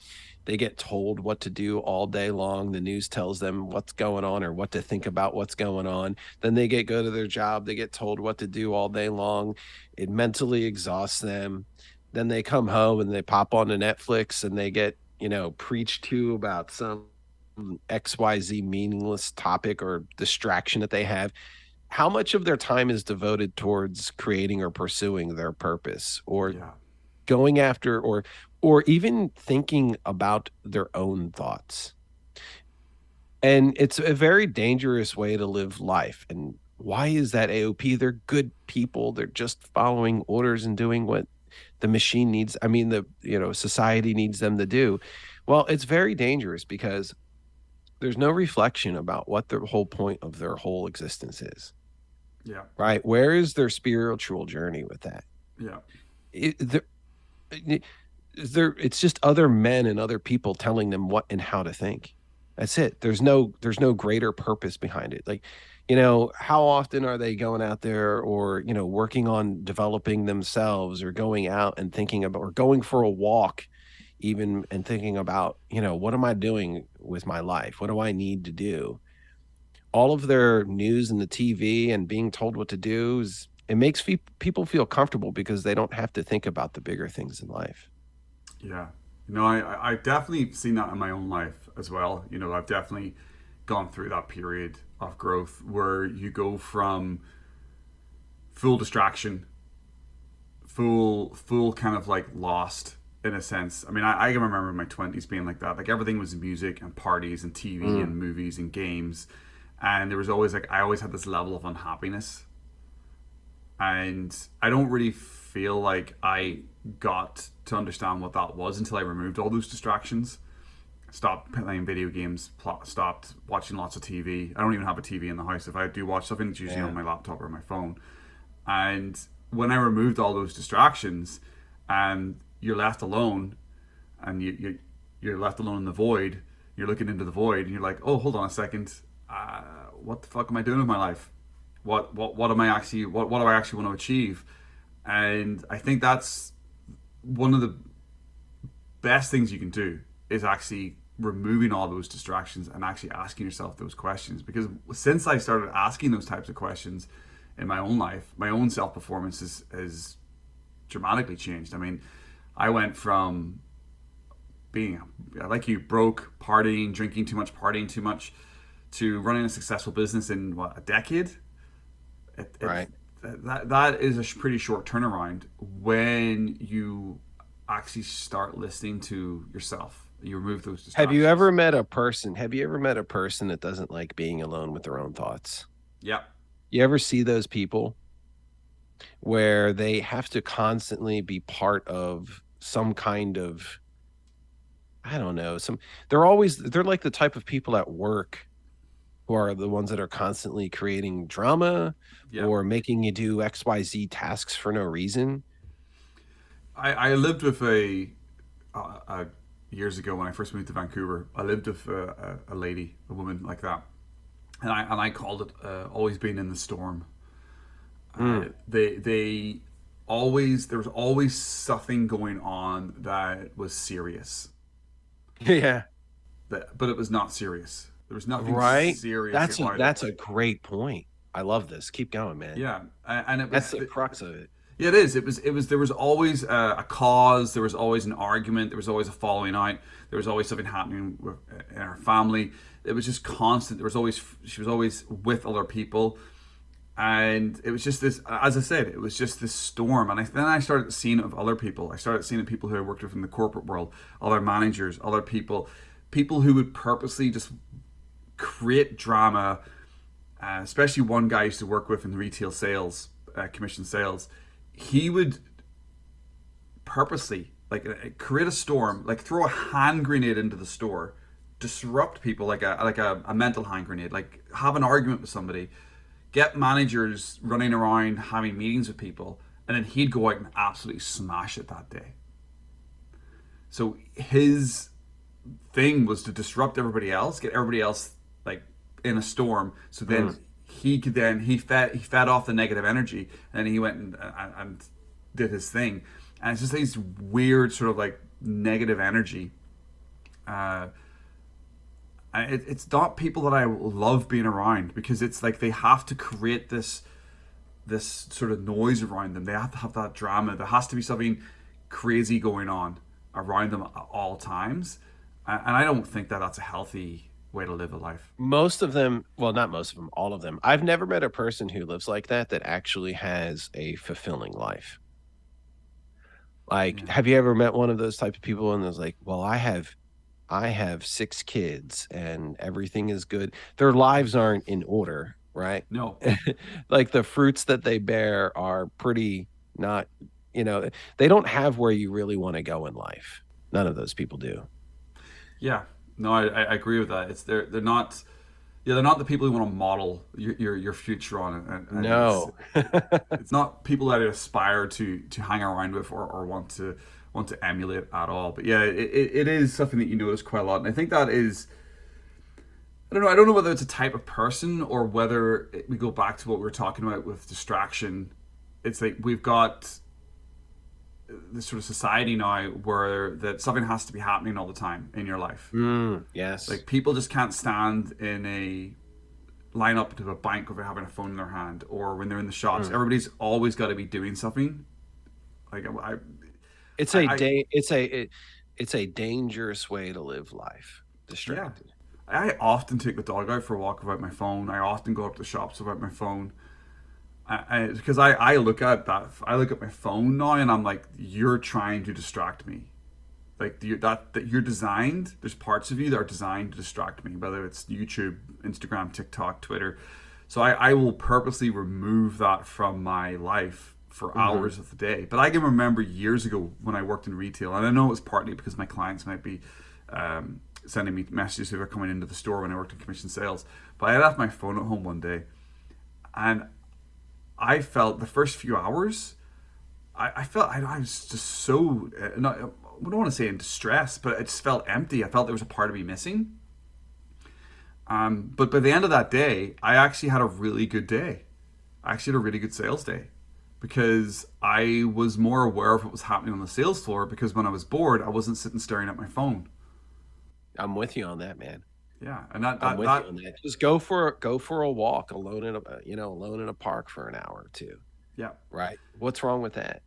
they get told what to do all day long. The news tells them what's going on or what to think about what's going on. Then they go to their job, they get told what to do all day long. It mentally exhausts them. Then they come home and they pop on to Netflix and they get, preached to about some XYZ meaningless topic or distraction that they have. How much of their time is devoted towards creating or pursuing their purpose, or going after, or even thinking about their own thoughts? And it's a very dangerous way to live life. And why is that, AOP? They're good people. They're just following orders and doing what the machine needs. I mean, society needs them to do. Well, it's very dangerous because there's no reflection about what the whole point of their whole existence is. Yeah. Right. Where is their spiritual journey with that? Yeah. It's just other men and other people telling them what and how to think. That's it. There's no greater purpose behind it. Like, how often are they going out there or, working on developing themselves, or going out and thinking about, or going for a walk even, and thinking about, what am I doing with my life? What do I need to do? All of their news and the TV and being told what to do it makes people feel comfortable because they don't have to think about the bigger things in life. Yeah. I've definitely seen that in my own life as well. I've definitely gone through that period of growth where you go from full distraction, full kind of like lost in a sense. I mean, I can remember my 20s being like that. Like everything was music and parties and TV and movies and games. And there was always I always had this level of unhappiness. And I don't really feel like I got to understand what that was until I removed all those distractions. stopped playing video games, stopped watching lots of TV. I don't even have a TV in the house. If I do watch something, it's usually on my laptop or my phone. And when I removed all those distractions, and you're left alone, and you're left alone in the void. You're looking into the void, and you're like, oh, hold on a second. What the fuck am I doing with my life? What am I actually? What do I actually want to achieve? And I think that's one of the best things you can do is actually removing all those distractions and actually asking yourself those questions. Because since I started asking those types of questions in my own life, my own self performance has dramatically changed. I mean, I went from being like you, broke, partying, drinking too much, partying too much, to running a successful business in what, a decade. Right. That is a pretty short turnaround when you actually start listening to yourself. You remove those distractions. Have you ever met a person that doesn't like being alone with their own thoughts? Yeah. You ever see those people where they have to constantly be part of some kind of, I don't know, they're like the type of people at work who are the ones that are constantly creating drama or making you do XYZ tasks for no reason. I lived with a years ago when I first moved to Vancouver. I lived with a woman like that, and I called it always being in the storm. There was always something going on that was serious. Yeah, but it was not serious. There was nothing serious. That's a great point. I love this. Keep going, man. Yeah, and that's the crux of it. Yeah, it is. It was. There was always a cause. There was always an argument. There was always a falling out. There was always something happening in our family. It was just constant. She was always with other people, and it was just this. As I said, it was just this storm. And then I started seeing it of other people. I started seeing it people who I worked with in the corporate world, other managers, other people who would purposely just create drama. Especially one guy I used to work with in retail sales, commission sales. He would purposely create a storm, like throw a hand grenade into the store, disrupt people like a mental hand grenade, like have an argument with somebody, get managers running around having meetings with people, and then he'd go out and absolutely smash it that day. So his thing was to disrupt everybody else, get everybody else like in a storm, so then he fed off the negative energy, and he went and did his thing. And it's just these weird sort of like negative energy. It's not people that I love being around, because it's like they have to create this sort of noise around them. They have to have that drama. There has to be something crazy going on around them at all times, and I don't think that that's a healthy way to live a life. Most of them, well, not most of them, all of them. I've never met a person who lives like that actually has a fulfilling life. Like, have you ever met one of those type of people and there's like, well, I have 6 kids and everything is good. Their lives aren't in order, right? No. Like the fruits that they bear are pretty not, they don't have where you really want to go in life. None of those people do. Yeah. No, I agree with that. They're not the people who want to model your future on. And no, it's not people that I aspire to hang around with or want to emulate at all. But yeah, it is something that you notice quite a lot, and I think that is. I don't know whether it's a type of person or whether we go back to what we were talking about with distraction. It's like we've got this sort of society now where that something has to be happening all the time in your life. Yes. Like people just can't stand in a line up to a bank without having a phone in their hand, or when they're in the shops. Everybody's always got to be doing something. Like it's a dangerous way to live life. Distracted. Yeah. I often take the dog out for a walk without my phone. I often go up to the shops without my phone. Because I look at my phone now and I'm like, you're trying to distract me. Like that you're designed. There's parts of you that are designed to distract me, whether it's YouTube, Instagram, TikTok, Twitter. So I will purposely remove that from my life for hours of the day. But I can remember years ago when I worked in retail, and I know it was partly because my clients might be sending me messages who were coming into the store when I worked in commission sales. But I left my phone at home one day, and I felt the first few hours, I felt I was just so, not, I don't want to say in distress, but I just felt empty. I felt there was a part of me missing. But by the end of that day, I actually had a really good day. I actually had a really good sales day, because I was more aware of what was happening on the sales floor, because when I was bored, I wasn't sitting staring at my phone. I'm with you on that, man. Yeah, and I'm with you on that. Just go for a walk alone in a park for an hour or two. Yeah. Right. What's wrong with that?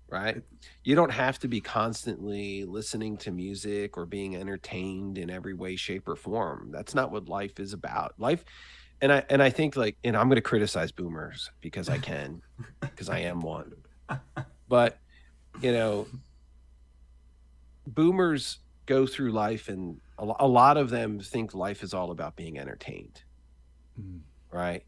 Right. You don't have to be constantly listening to music or being entertained in every way, shape, or form. That's not what life is about. Life, and I think, like, and I'm going to criticize boomers because I can, because I am one. But boomers go through life, and a lot of them think life is all about being entertained. Right.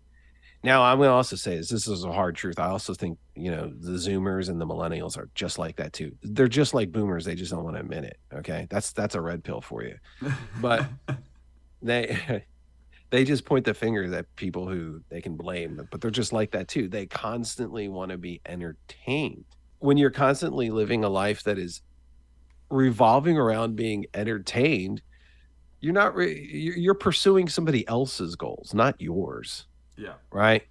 Now, I'm going to also say this is a hard truth. I also think, the Zoomers and the millennials are just like that too. They're just like boomers. They just don't want to admit it. Okay. That's a red pill for you. But they just point the fingers at people who they can blame, but they're just like that too. They constantly want to be entertained. When you're constantly living a life that is revolving around being entertained, you're pursuing somebody else's goals, not yours. Yeah. Right.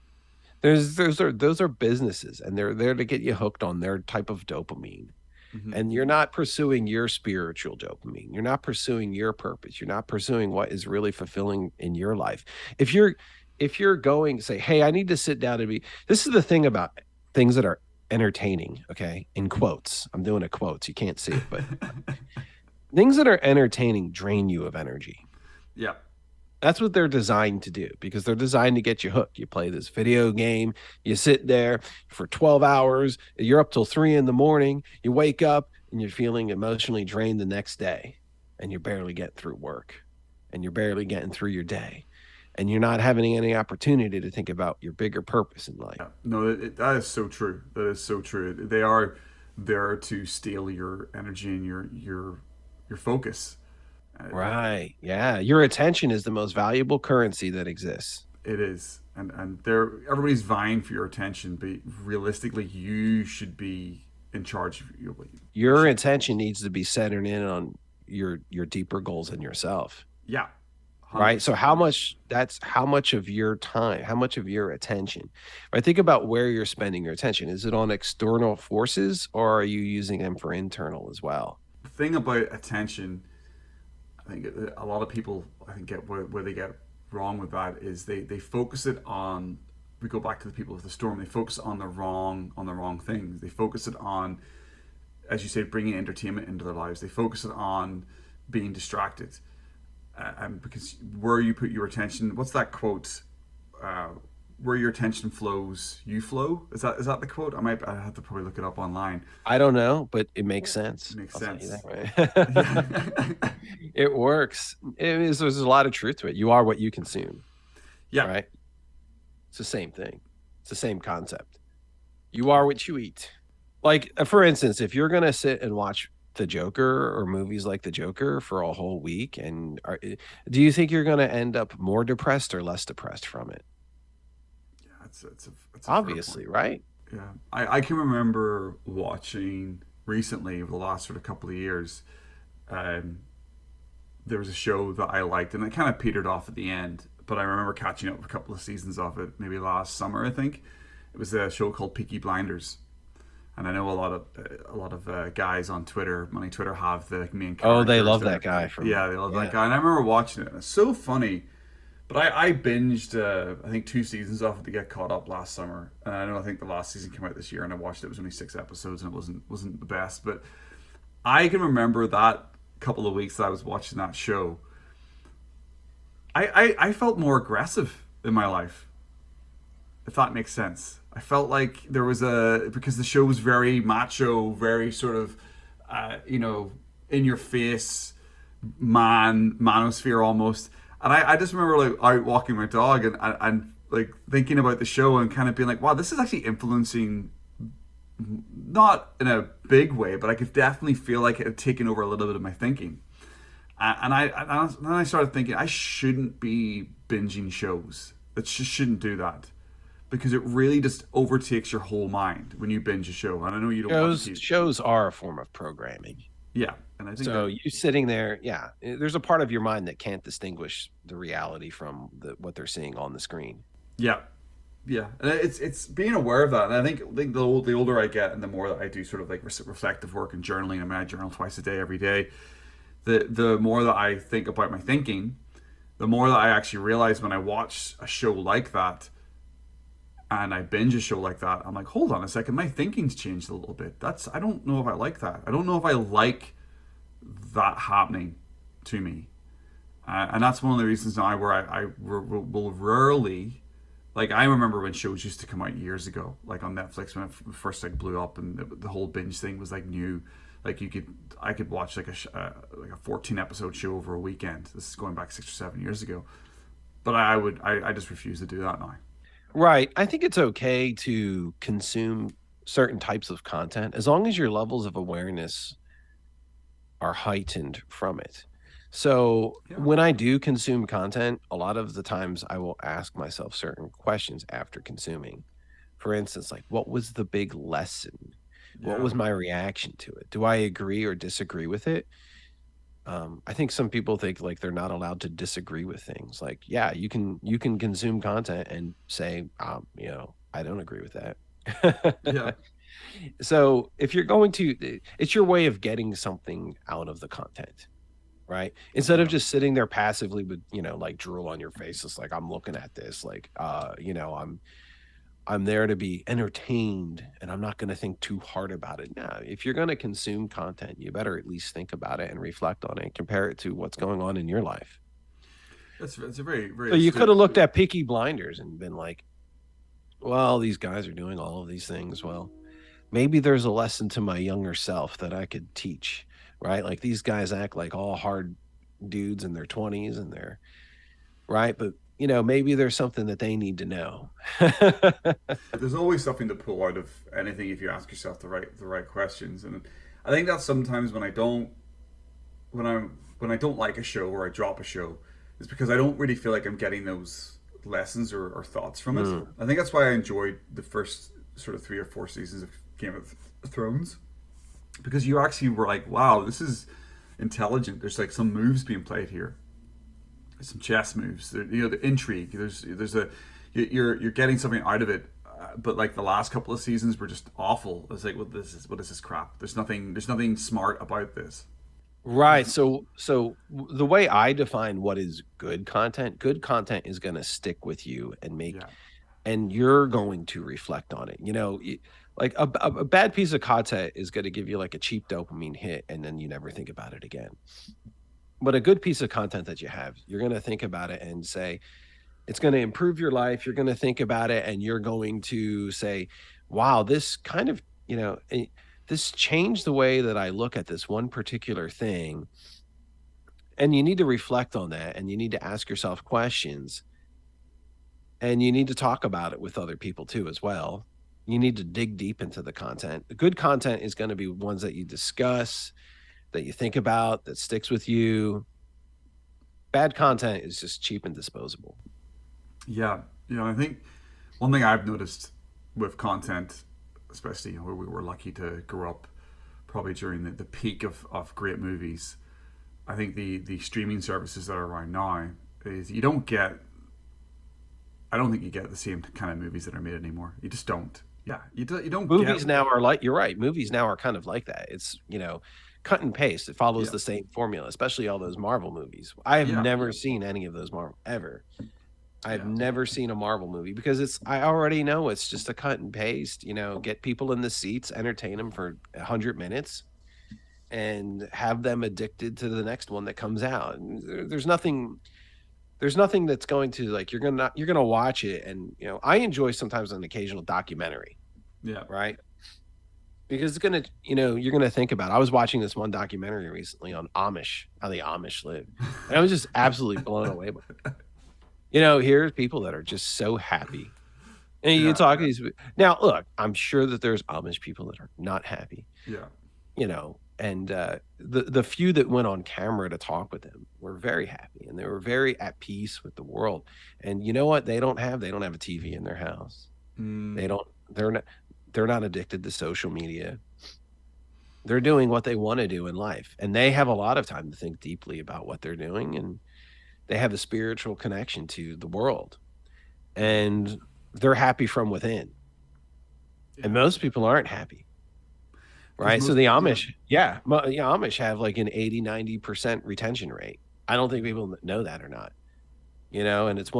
Those are businesses, and they're there to get you hooked on their type of dopamine. Mm-hmm. And you're not pursuing your spiritual dopamine. You're not pursuing your purpose. You're not pursuing what is really fulfilling in your life. If you're going to say, hey, I need to sit down and this is the thing about things that are entertaining. Okay. In quotes, I'm doing a quotes. You can't see it, but things that are entertaining drain you of energy. Yeah. That's what they're designed to do, because they're designed to get you hooked. You play this video game, you sit there for 12 hours, you're up till 3 a.m, you wake up and you're feeling emotionally drained the next day, and you're barely getting through work, and you're barely getting through your day, and you're not having any opportunity to think about your bigger purpose in life. Yeah. No, that is so true. That is so true. They are there to steal your energy and your focus. Right. Yeah. Your attention is the most valuable currency that exists. It is. And everybody's vying for your attention, but realistically, you should be in charge of your attention needs to be centered in on your deeper goals in yourself. Yeah. 100%. Right. So how much of your time, how much of your attention, right? Think about where you're spending your attention. Is it on external forces, or are you using them for internal as well? The thing about attention, I think a lot of people, get where they get wrong with that is they focus it on. We go back to the people of the storm. They focus on the wrong things. They focus it on, as you say, bringing entertainment into their lives. They focus it on being distracted, and because where you put your attention, what's that quote? Where your attention flows, you flow. Is that the quote? I have to probably look it up online. I don't know, but it makes sense. It makes sense. That, it works. There's a lot of truth to it. You are what you consume. Yeah. Right. It's the same thing. It's the same concept. You are what you eat. Like, for instance, if you're gonna sit and watch The Joker or movies like The Joker for a whole week, do you think you're gonna end up more depressed or less depressed from it? It's obviously, right? Yeah, I can remember watching recently over the last sort of couple of years. There was a show that I liked, and it kind of petered off at the end. But I remember catching up with a couple of seasons of it, maybe last summer. I think it was a show called Peaky Blinders, and I know a lot of guys on Twitter, have the main character. Oh, they love that guy. They love that guy, and I remember watching it. And it's so funny. But I binged, I think 2 seasons off it to get caught up last summer. And I think the last season came out this year, and I watched it. It was only 6 episodes, and it wasn't the best. But I can remember that couple of weeks that I was watching that show. I felt more aggressive in my life, if that makes sense. I felt like there was because the show was very macho, very sort of, in your face, manosphere almost. And I just remember like out walking my dog and like thinking about the show and kind of being like, wow, this is actually influencing, not in a big way, but I could definitely feel like it had taken over a little bit of my thinking. And then I started thinking I shouldn't be binging shows. That just shouldn't do that because it really just overtakes your whole mind when you binge a show. And I know you don't watch TV. Shows are a form of programming. Yeah, and I think so you sitting there, yeah, there's a part of your mind that can't distinguish the reality from what they're seeing on the screen. Yeah, yeah, and it's being aware of that. And I think the older I get, and the more that I do sort of like reflective work and journaling. I mean, I journal twice a day, every day. The more that I think about my thinking, the more that I actually realize when I watch a show like that and I binge a show like that, I'm like, hold on a second, my thinking's changed a little bit. I don't know if I like that. I don't know if I like that happening to me. And that's one of the reasons now where I will rarely, like, I remember when shows used to come out years ago, like on Netflix when it first like blew up and the whole binge thing was like new. Like I could watch like a 14 episode show over a weekend. This is going back 6 or 7 years ago, but I just refuse to do that now. Right. I think it's okay to consume certain types of content as long as your levels of awareness are heightened from it. So when I do consume content, a lot of the times I will ask myself certain questions after consuming. For instance, like, what was the big lesson? What was my reaction to it? Do I agree or disagree with it? I think some people think like they're not allowed to disagree with things. Like, yeah, you can consume content and say, I don't agree with that. Yeah. So if you're going to, it's your way of getting something out of the content, right? Instead of just sitting there passively with, like drool on your face. It's like, I'm looking at this, like, I'm there to be entertained and I'm not going to think too hard about it. Now, if you're going to consume content, you better at least think about it and reflect on it, compare it to what's going on in your life. It's a very, very. So you could have looked at Peaky Blinders and been like, well, these guys are doing all of these things. Well, maybe there's a lesson to my younger self that I could teach, right? Like these guys act like all hard dudes in their 20s and they're right. But maybe there's something that they need to know. There's always something to pull out of anything if you ask yourself the right questions. And I think that sometimes when I don't like a show or I drop a show, it's because I don't really feel like I'm getting those lessons or thoughts from it. I think that's why I enjoyed the first sort of 3 or 4 seasons of Game of Thrones, because you actually were like, wow, this is intelligent. There's like some moves being played here. Some chess moves, the intrigue. You're getting something out of it, but like the last couple of seasons were just awful. It's like, what is this crap? There's nothing smart about this. Right. So the way I define what is good content is going to stick with you and and you're going to reflect on it. Like a bad piece of content is going to give you like a cheap dopamine hit, and then you never think about it again. But a good piece of content that you have, you're going to think about it and say, it's going to improve your life. You're going to think about it and you're going to say, wow, this kind of, this changed the way that I look at this one particular thing. And you need to reflect on that and you need to ask yourself questions and you need to talk about it with other people too, as well. You need to dig deep into the content. The good content is going to be ones that you discuss, that you think about, that sticks with you. Bad content is just cheap and disposable. Yeah. I think one thing I've noticed with content, especially where we were lucky to grow up probably during the peak of great movies, I think the streaming services that are around now is I don't think you get the same kind of movies that are made anymore. You just don't. Yeah. You don't movies now are like, you're right. Movies now are kind of like that. It's, cut and paste. It follows the same formula, especially all those Marvel movies. I have never seen any of those Marvel ever. I've never seen a Marvel movie because I already know it's just a cut and paste, get people in the seats, entertain them for 100 minutes and have them addicted to the next one that comes out. And there's nothing that's going to like, you're going to watch it. And, I enjoy sometimes an occasional documentary. Yeah. Right. Because it's going to, you're going to think about it. I was watching this one documentary recently on Amish, how the Amish live. And I was just absolutely blown away by it. Here's people that are just so happy. And you talk to these. Now, look, I'm sure that there's Amish people that are not happy. Yeah. And the few that went on camera to talk with him were very happy, and they were very at peace with the world. And you know what? They don't have a TV in their house. They don't. They're not addicted to social media. They're doing what they want to do in life, and they have a lot of time to think deeply about what they're doing, and they have a spiritual connection to the world, and they're happy from within. And most people aren't happy, right? So the Amish, Amish have like an 80-90% retention rate. I don't think people know that or not, and it's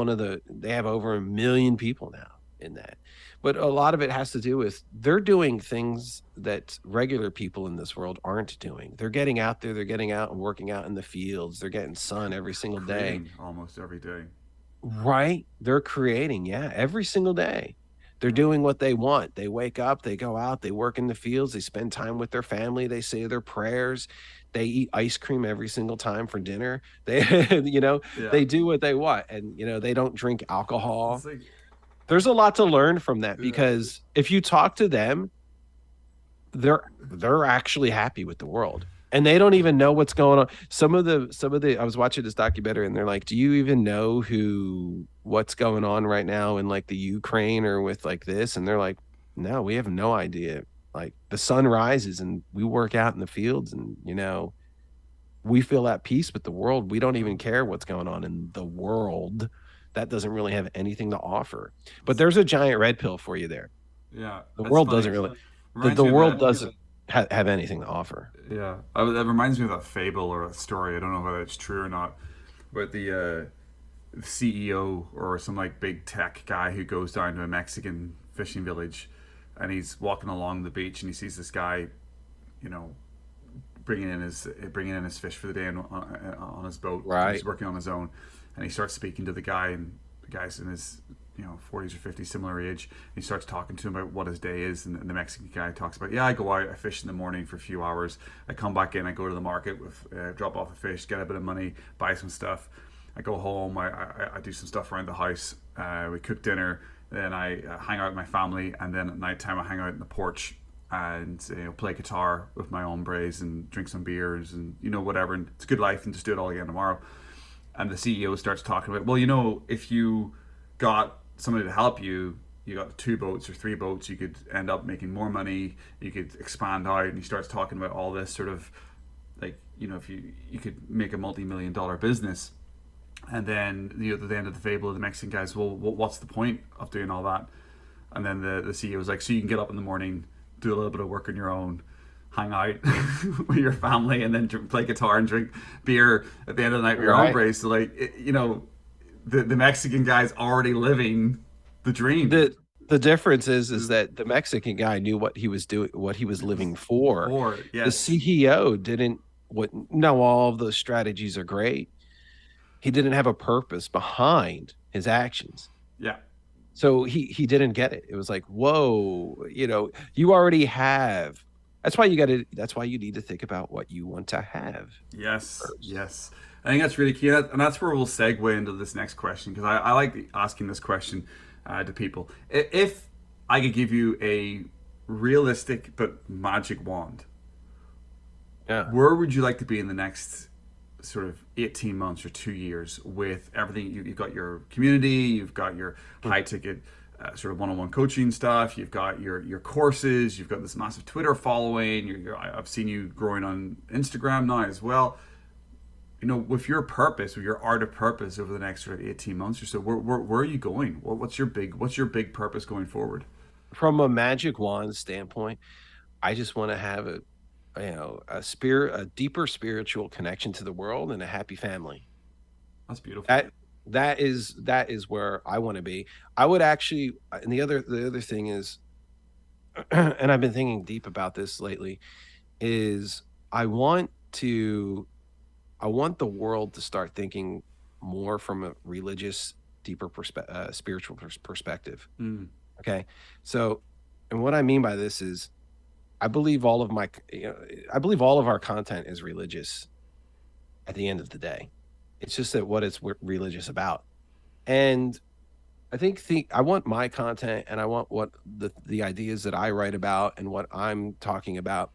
they have over 1 million people now in that. But a lot of it has to do with they're doing things that regular people in this world aren't doing. They're getting out there, they're getting out and working out in the fields. They're getting sun every single day. Almost every day. Right? They're creating, every single day. They're doing what they want. They wake up, they go out, they work in the fields, they spend time with their family, they say their prayers, they eat ice cream every single time for dinner. They, they do what they want, and they don't drink alcohol. There's a lot to learn from that, because if you talk to them, they're actually happy with the world, and they don't even know what's going on. Some of the I was watching this documentary, and they're like, "Do you even know what's going on right now in like the Ukraine or with like this?" And they're like, "No, we have no idea. Like the sun rises and we work out in the fields, and we feel at peace with the world. We don't even care what's going on in the world. That doesn't really have anything to offer." But there's a giant red pill for you there. Yeah, the world doesn't really. The world doesn't have anything to offer. Yeah, that reminds me of that fable or a story. I don't know whether it's true or not, but the CEO or some like big tech guy who goes down to a Mexican fishing village, and he's walking along the beach, and he sees this guy, bringing in his fish for the day on his boat. Right, he's working on his own, and he starts speaking to the guy, and the guy's in his 40s or 50s, similar age. And he starts talking to him about what his day is, and the Mexican guy talks about, I go out, I fish in the morning for a few hours, I come back in, I go to the market with drop off a fish, get a bit of money, buy some stuff, I go home, I do some stuff around the house, we cook dinner, then I hang out with my family, and then at night time I hang out in the porch and play guitar with my hombres and drink some beers and whatever, and it's a good life, and just do it all again tomorrow. And the CEO starts talking about, if you got somebody to help you, you got 2 boats or 3 boats, you could end up making more money, you could expand out. And he starts talking about all this sort of like, if you could make a multi-million-dollar business. And then at the end of the fable, the Mexican guy's, well, what's the point of doing all that? And then the CEO was like, so you can get up in the morning, do a little bit of work on your own, hang out with your family, and then play guitar and drink beer at the end of the night with your hombres. So like, the Mexican guy's already living the dream. The difference is that the Mexican guy knew what he was doing, what he was living for. Yes. The CEO didn't. No, all of those strategies are great. He didn't have a purpose behind his actions. Yeah. So he didn't get it. It was like, whoa, you already have. That's why you need to think about what you want to have. Yes. First. Yes. I think that's really key. And that's where we'll segue into this next question, because I like asking this question to people. If I could give you a realistic but magic wand, where would you like to be in the next sort of 18 months or 2 years with everything? You've got your community, you've got your high ticket sort of one-on-one coaching stuff, you've got your courses, you've got this massive Twitter following, I've seen you growing on Instagram now as well. With your purpose, with your art of purpose over the next sort of 18 months or so, where are you going? What's your big purpose going forward? From a magic wand standpoint, I just want to have a deeper spiritual connection to the world and a happy family. That's beautiful. That is where I want to be. I would actually, and the other thing is, and I've been thinking deep about this lately, is I want the world to start thinking more from a religious, deeper spiritual perspective. Okay. So, and what I mean by this is, I believe all of our content is religious at the end of the day. It's just that what it's religious about. And I think I want my content, and I want what the ideas that I write about and what I'm talking about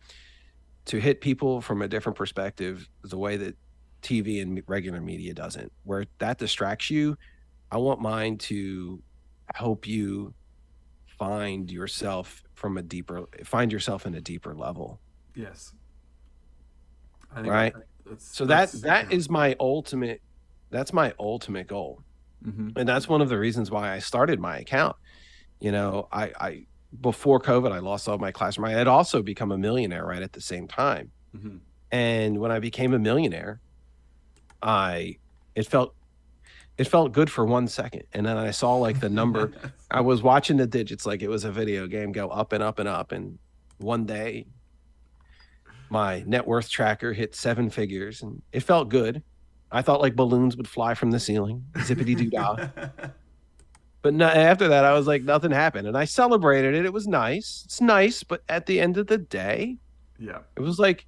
to hit people from a different perspective the way that TV and regular media doesn't, where that distracts you. I want mine to help you find yourself in a deeper level. Yes. I think right. So that's that is my ultimate, that's my ultimate goal. Mm-hmm. And that's one of the reasons why I started my account. I before COVID, I lost all my classroom. I had also become a millionaire right at the same time. Mm-hmm. And when I became a millionaire, it felt good for 1 second. And then I saw like the number, I was watching the digits like it was a video game go up and up and up. And one day my net worth tracker hit 7 figures and it felt good. I thought like balloons would fly from the ceiling, zippity doo dah. But after that, I was like, nothing happened. And I celebrated it. It was nice. It's nice. But at the end of the day, it was like,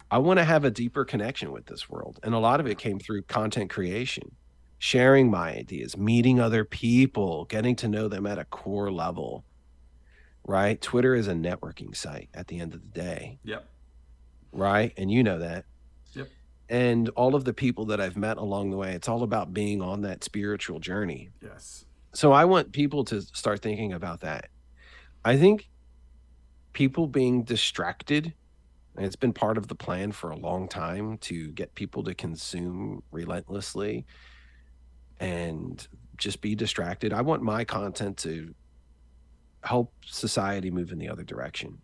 I want to have a deeper connection with this world. And a lot of it came through content creation, sharing my ideas, meeting other people, getting to know them at a core level, right? Twitter is a networking site at the end of the day. Yep. Right? And you know that. Yep. And all of the people that I've met along the way, it's all about being on that spiritual journey. Yes. So I want people to start thinking about that. I think people being distracted, and it's been part of the plan for a long time to get people to consume relentlessly and just be distracted. I want my content to help society move in the other direction.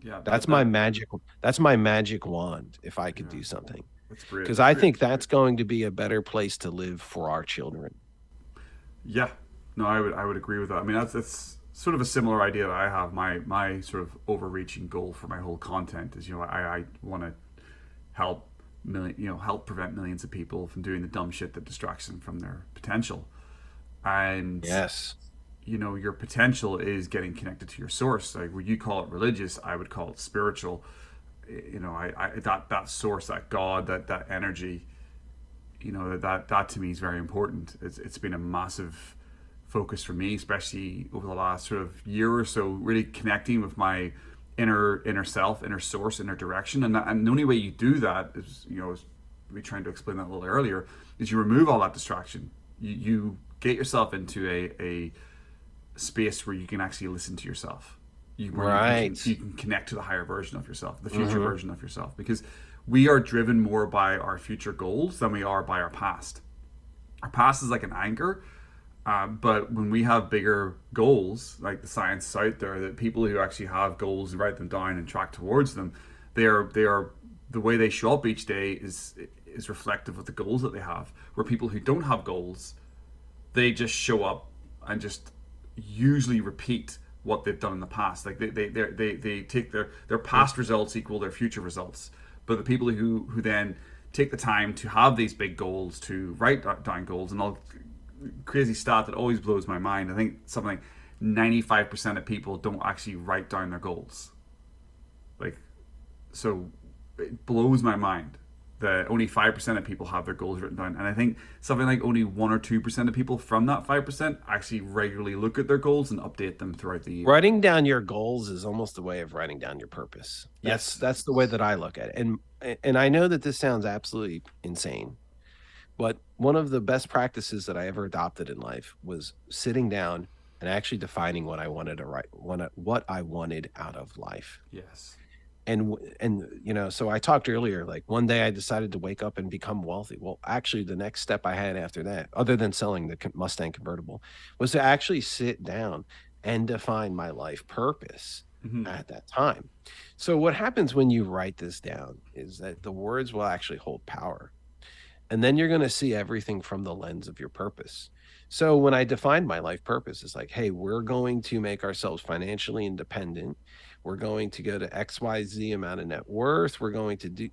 Yeah, that's my magic wand if I could do something. That's great. Because I think that's going to be a better place to live for our children. Yeah. No, I would agree with that. I mean, that's sort of a similar idea that I have. My sort of overreaching goal for my whole content is, I want to help help prevent millions of people from doing the dumb shit that distracts them from their potential. And yes, your potential is getting connected to your source. Like, when you call it religious, I would call it spiritual. That source, that God, that energy, that to me is very important. It's been a massive focus for me, especially over the last sort of year or so, really connecting with my inner self, inner source, inner direction. And the only way you do that is, as we trying to explain that a little earlier, is you remove all that distraction. You get yourself into a space where you can actually listen to yourself. You can connect to the higher version of yourself, the future version of yourself, because we are driven more by our future goals than we are by our past. Our past is like an anchor, but when we have bigger goals, like the science is out there that people who actually have goals and write them down and track towards them, they are the way they show up each day is reflective of the goals that they have. Where people who don't have goals, they just show up and just usually repeat what they've done in the past. Like they take their past results equal their future results. But the people who then take the time to have these big goals, to write down goals, and crazy stat that always blows my mind, I think something like 95% of people don't actually write down their goals. So it blows my mind that only 5% of people have their goals written down. And I think something like only 1 or 2% of people from that 5% actually regularly look at their goals and update them throughout the year. Writing down your goals is almost a way of writing down your purpose. That's the way that I look at it. And I know that this sounds absolutely insane, but one of the best practices that I ever adopted in life was sitting down and actually defining what I wanted to write, what I wanted out of life. Yes. And so I talked earlier, like one day I decided to wake up and become wealthy. Well, actually the next step I had after that, other than selling the Mustang convertible, was to actually sit down and define my life purpose at that time. So what happens when you write this down is that the words will actually hold power. And then you're going to see everything from the lens of your purpose. So when I defined my life purpose, it's like, hey, we're going to make ourselves financially independent. We're going to go to XYZ amount of net worth. We're going to do,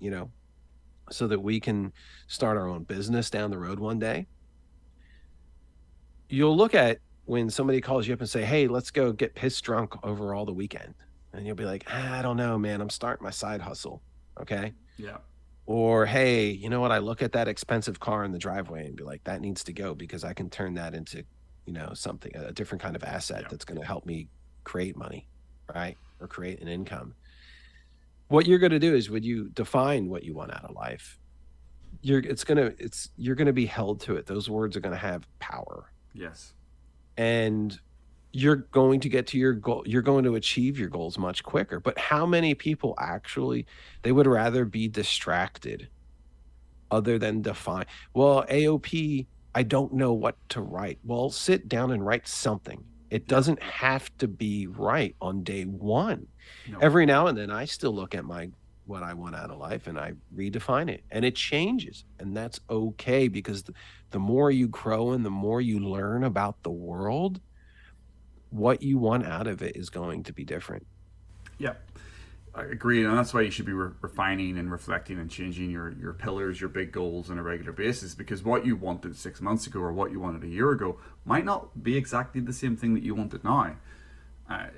so that we can start our own business down the road one day. You'll look at when somebody calls you up and say, hey, let's go get pissed drunk over all the weekend. And you'll be like, I don't know, man, I'm starting my side hustle. Okay. Yeah. Or, hey, you know what? I look at that expensive car in the driveway and be like, that needs to go because I can turn that into, something, a different kind of asset that's going to help me create money, right? Or create an income. what you're going to do is when you define what you want out of life, you're going to be held to it. Those words are going to have power. Yes. And you're going to get to your goal. You're going to achieve your goals much quicker. But how many people actually, they would rather be distracted other than define? Well, AOP, I don't know what to write. Well, sit down and write something. It doesn't have to be right on day one. No. Every now and then I still look at what I want out of life and I redefine it, and it changes, and that's okay, because the more you grow and the more you learn about the world, what you want out of it is going to be different. Yeah, I agree, and that's why you should be refining and reflecting and changing your pillars, your big goals on a regular basis, because what you wanted 6 months ago or what you wanted a year ago might not be exactly the same thing that you wanted now,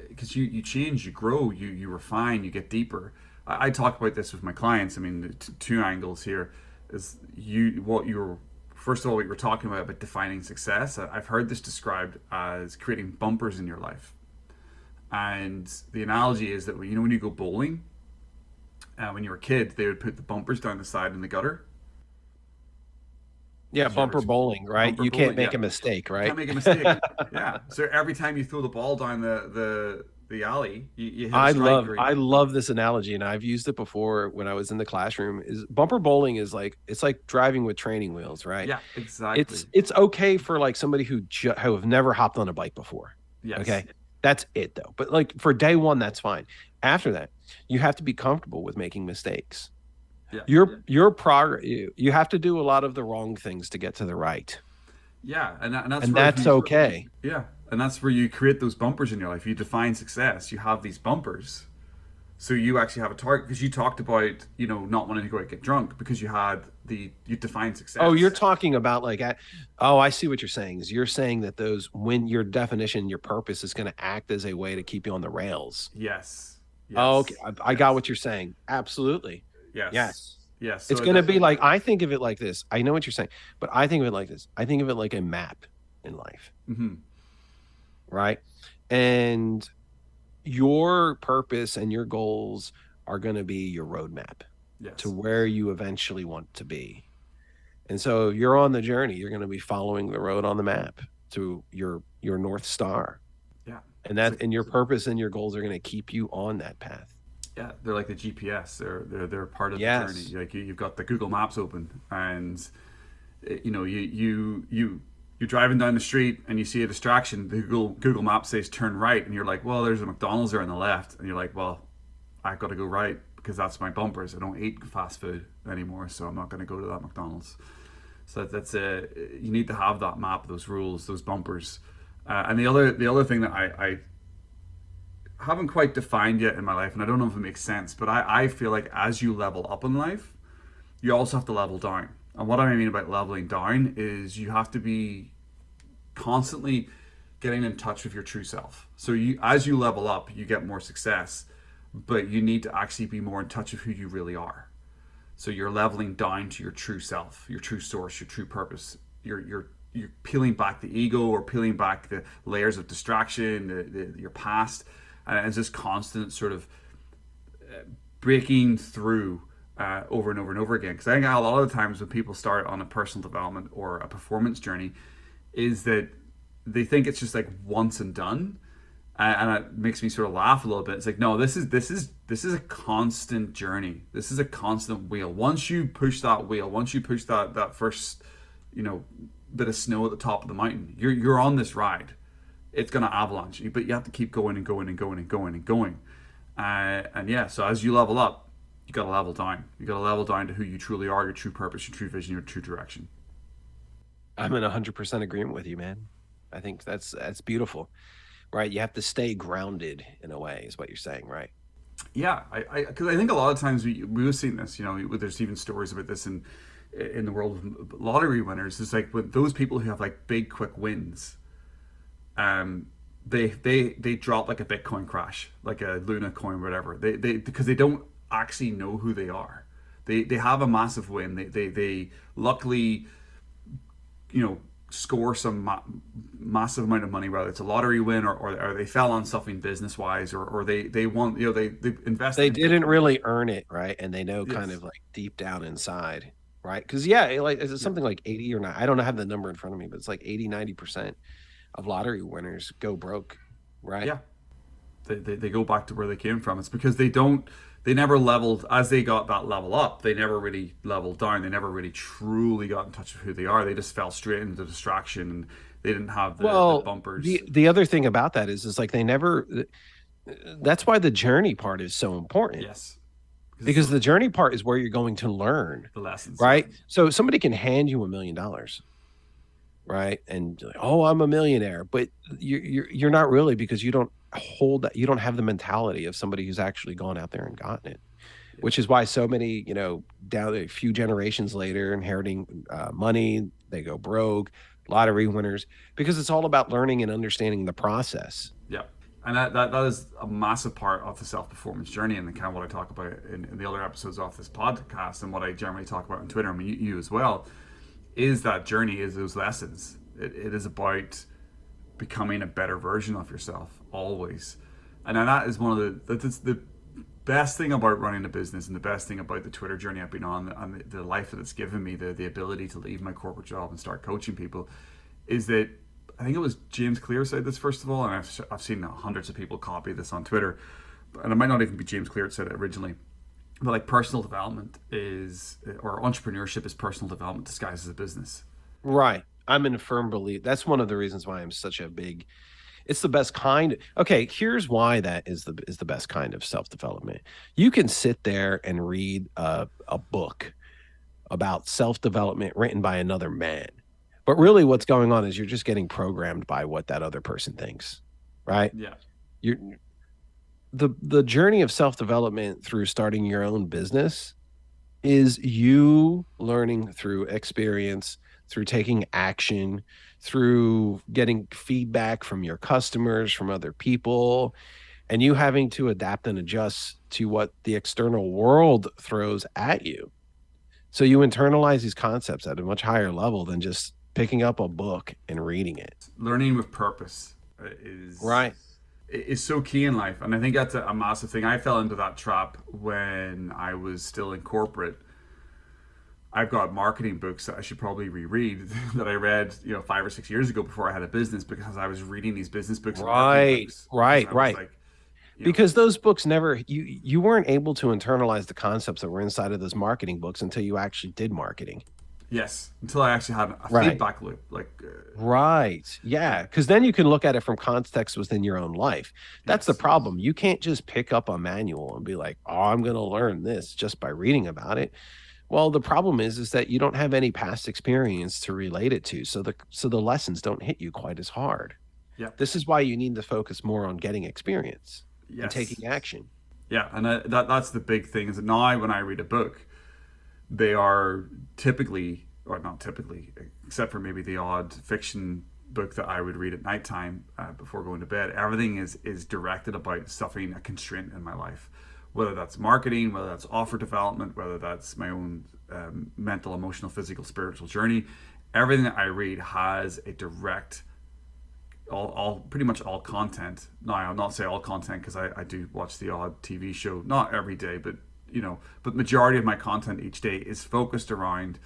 because you change, you grow, you refine, you get deeper. I talk about this with my clients. I mean, two angles here is first of all, what you were talking about defining success. I've heard this described as creating bumpers in your life. And the analogy is that, when you go bowling, when you were a kid, they would put the bumpers down the side in the gutter. Yeah, bumper bowling, right? You can't make a mistake, right? You can't make a mistake. Yeah. So every time you throw the ball down the alley, you hit a strike. I love this analogy, and I've used it before when I was in the classroom. Is bumper bowling is like, it's like driving with training wheels, right? Yeah, exactly. It's okay for like somebody who have never hopped on a bike before. Yes. Okay, that's it though. But like for day one, that's fine. After that, you have to be comfortable with making mistakes. Yeah. Your progress. You have to do a lot of the wrong things to get to the right. Yeah, and that's okay. Yeah, and that's where you create those bumpers in your life. You define success. You have these bumpers, so you actually have a target. Because you talked about not wanting to go out and get drunk because you defined success. Oh, you're talking about like, I see what you're saying. Is you're saying that when your definition, your purpose is going to act as a way to keep you on the rails. Yes. Oh, okay, I got what you're saying. Absolutely. Yes. So it's going to be like, I think of it like this. I know what you're saying, but I think of it like this. I think of it like a map in life. Mm-hmm. Right? And your purpose and your goals are going to be your roadmap to where you eventually want to be. And so you're on the journey. You're going to be following the road on the map to your North Star. Yeah. And your purpose and your goals are going to keep you on that path. Yeah, they're like the GPS. They're part of the journey. Like you've got the Google Maps open, and you're driving down the street and you see a distraction. The Google Maps says turn right, and you're like, well, there's a McDonald's there on the left, and you're like, well, I've got to go right because that's my bumpers. I don't eat fast food anymore, so I'm not going to go to that McDonald's. So that's you need to have that map, those rules, those bumpers, and the other thing that I haven't quite defined yet in my life, and I don't know if it makes sense, but I feel like as you level up in life, you also have to level down. And what I mean about leveling down is you have to be constantly getting in touch with your true self. So as you level up, you get more success, but you need to actually be more in touch with who you really are. So you're leveling down to your true self, your true source, your true purpose. You're peeling back the ego, or peeling back the layers of distraction, your past. And it's just constant sort of breaking through over and over and over again. Because I think a lot of the times when people start on a personal development or a performance journey, is that they think it's just like once and done, and it makes me sort of laugh a little bit. It's like, no, this is a constant journey. This is a constant wheel. Once you push that wheel, once you push that first bit of snow at the top of the mountain, you're on this ride. It's going to avalanche you, but you have to keep going and going and going and going and going. So as you level up, you got to level down. You got to level down to who you truly are, your true purpose, your true vision, your true direction. I'm in 100% agreement with you, man. I think that's beautiful, right? You have to stay grounded in a way, is what you're saying, right? Yeah, because I think a lot of times we've seen this. There's even stories about this in the world of lottery winners. It's like with those people who have like big quick wins. They drop like a Bitcoin crash, like a Luna coin, whatever. They because they don't actually know who they are. They have a massive win. They luckily, score some massive amount of money, whether it's a lottery win or they fell on something business wise, or they want, they invested. They didn't really earn it, right? And they know kind Yes. of like deep down inside, right? Because yeah, like it's something like 80 or not. I don't have the number in front of me, but it's like 80-90% of lottery winners go broke, right? Yeah, they go back to where they came from. It's because they never leveled as they got that level up. They never really leveled down. They never really truly got in touch with who they are. They just fell straight into distraction, and they didn't have the bumpers. The other thing about that is like they never. That's why the journey part is so important. Yes, because the journey part is where you're going to learn the lessons, right? Yeah. So somebody can hand you $1 million, right? And like, oh, I'm a millionaire, but you're not really, because you don't hold that. You don't have the mentality of somebody who's actually gone out there and gotten it. Yeah. Which is why so many, down a few generations later, inheriting money, they go broke, lottery winners, because it's all about learning and understanding the process. Yeah. And that is a massive part of the self-performance journey, and kind of what I talk about in the other episodes of this podcast, and what I generally talk about on Twitter, I mean, you as well, is that journey, is those lessons. It is about becoming a better version of yourself, always. And that is one of that's the best thing about running a business, and the best thing about the Twitter journey I've been on, and the life that it's given me, the ability to leave my corporate job and start coaching people, is that I think it was James Clear said this first of all, and I've seen hundreds of people copy this on Twitter, and it might not even be James Clear that said it originally, but like personal development or entrepreneurship is personal development disguised as a business. Right. I'm in a firm belief. That's one of the reasons why I'm such a big. It's the best kind. Okay, here's why that is the best kind of self-development. You can sit there and read a book about self-development written by another man. But really what's going on is you're just getting programmed by what that other person thinks, right? Yeah. The journey of self-development through starting your own business is you learning through experience, through taking action, through getting feedback from your customers, from other people, and you having to adapt and adjust to what the external world throws at you. So you internalize these concepts at a much higher level than just picking up a book and reading it. Learning with purpose is so key in life, and I think that's a massive thing. I fell into that trap when I was still in corporate. I've got marketing books that I should probably reread that I read 5 or 6 years ago before I had a business, because I was reading these business books. Right. Like, because those books you weren't able to internalize the concepts that were inside of those marketing books until you actually did marketing. Yes, until I actually had a feedback loop. Right. Yeah, because then you can look at it from context within your own life. That's the problem. You can't just pick up a manual and be like, oh, I'm going to learn this just by reading about it. Well, the problem is that you don't have any past experience to relate it to. So the lessons don't hit you quite as hard. Yeah. This is why you need to focus more on getting experience and taking action. Yeah, and that's the big thing, is that now when I read a book, they are typically, or not typically, except for maybe the odd fiction book that I would read at nighttime before going to bed, everything is directed about stuffing a constraint in my life. Whether that's marketing, whether that's offer development, whether that's my own mental, emotional, physical, spiritual journey, everything that I read has a direct, pretty much all content. Now, I'll not say all content, because I do watch the odd TV show, not every day, but majority of my content each day is focused around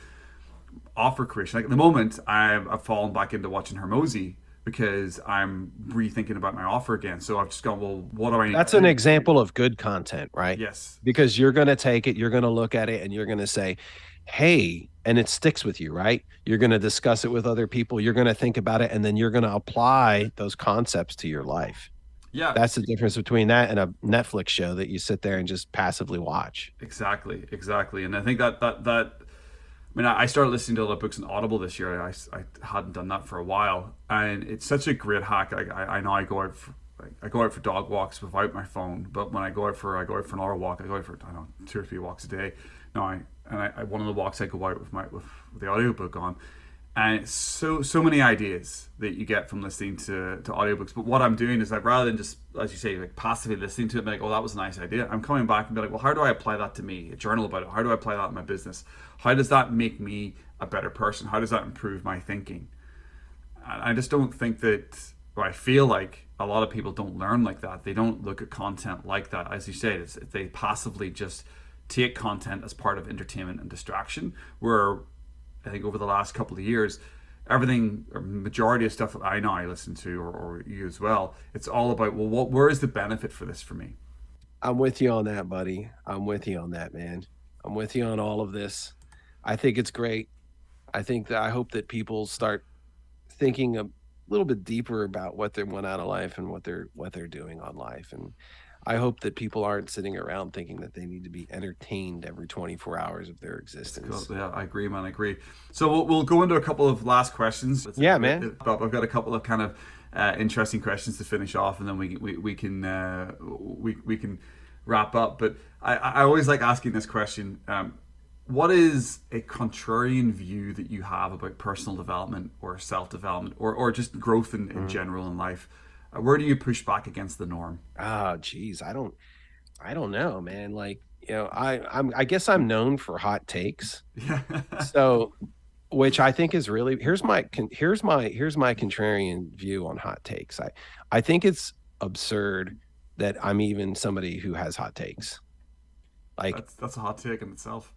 offer creation. Like at the moment, I've fallen back into watching Hermosi because I'm rethinking about my offer again. So I've just gone, well, what do I need? That's an example of good content, right? Yes. Because you're going to take it, you're going to look at it, and you're going to say, hey, and it sticks with you, right? You're going to discuss it with other people. You're going to think about it, and then you're going to apply those concepts to your life. Yeah. That's the difference between that and a Netflix show that you sit there and just passively watch. Exactly. And I think that I mean, I started listening to a lot of books on Audible this year. I hadn't done that for a while, and it's such a great hack. I know I go out for dog walks without my phone, but when I go out for another walk, I go out for 2 or 3 walks a day. Now, one of the walks I go out with the audiobook on, and it's so many ideas that you get from listening to audiobooks. But what I'm doing is, like, rather than just, as you say, like passively listening to it, like, oh, that was a nice idea, I'm coming back and be like, well, how do I apply that to me? A journal about it. How do I apply that in my business? How does that make me a better person? How does that improve my thinking? I just don't think that, or I feel like a lot of people don't learn like that. They don't look at content like that. As you say, they passively just take content as part of entertainment and distraction. Where I think over the last couple of years, everything, or majority of stuff that I listen to, or you as well, it's all about, well, where is the benefit for this for me? I'm with you on that, buddy. I'm with you on that, man. I'm with you on all of this. I think it's great. I hope that people start thinking a little bit deeper about what they want out of life and what they're doing on life. And I hope that people aren't sitting around thinking that they need to be entertained every 24 hours of their existence. Cool. Yeah, I agree, man. I agree. So we'll go into a couple of last questions. Yeah, man. I've got a couple of kind of interesting questions to finish off, and then we can wrap up. But I always like asking this question. What is a contrarian view that you have about personal development or self-development or just growth in general in life? Where do you push back against the norm? Oh, geez. I don't know, man. Like, I guess I'm known for hot takes. Yeah. So, which I think is really, here's my contrarian view on hot takes. I think it's absurd that I'm even somebody who has hot takes. Like, that's a hot take in itself.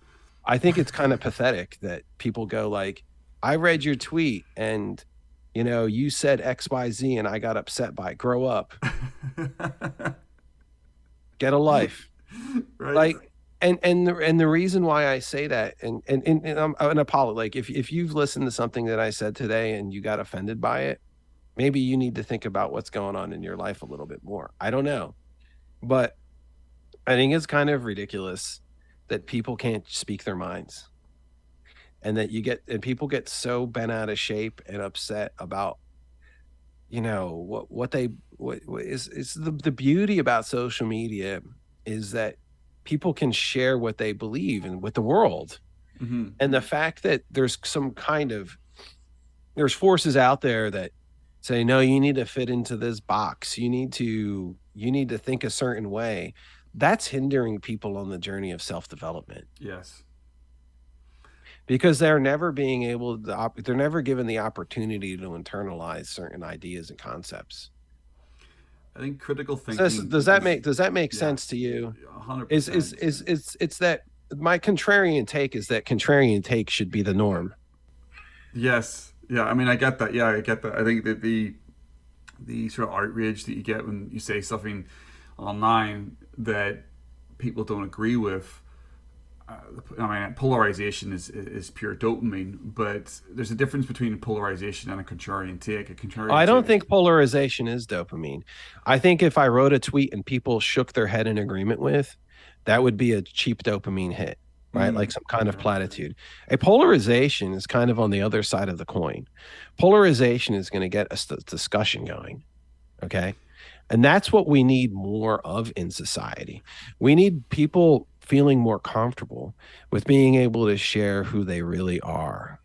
I think it's kind of pathetic that people go like, I read your tweet and, you said XYZ and I got upset by it. Grow up. Get a life. Right. Like, and the reason why I say that, and I'm an apology. Like, if you've listened to something that I said today and you got offended by it, maybe you need to think about what's going on in your life a little bit more. I don't know. But I think it's kind of ridiculous that people can't speak their minds, and that people get so bent out of shape and upset about, what is the beauty about social media is that people can share what they believe in with the world. Mm-hmm. And the fact that there's forces out there that say, no, you need to fit into this box. You need to think a certain way. That's hindering people on the journey of self-development. Yes. Because they're never they're never given the opportunity to internalize certain ideas and concepts. I think critical thinking. Does that make sense to you? 100%. It's that my contrarian take is that contrarian take should be the norm. Yes. Yeah. I mean, I get that. Yeah, I get that. I think that the sort of outrage that you get when you say something online that people don't agree with. I mean, polarization is pure dopamine, but there's a difference between polarization and a contrarian take. I don't think polarization is dopamine. I think if I wrote a tweet and people shook their head in agreement with, that would be a cheap dopamine hit, right? Like some kind of platitude. A polarization is kind of on the other side of the coin. Polarization is going to get a discussion going, okay? And that's what we need more of in society. We need people feeling more comfortable with being able to share who they really are.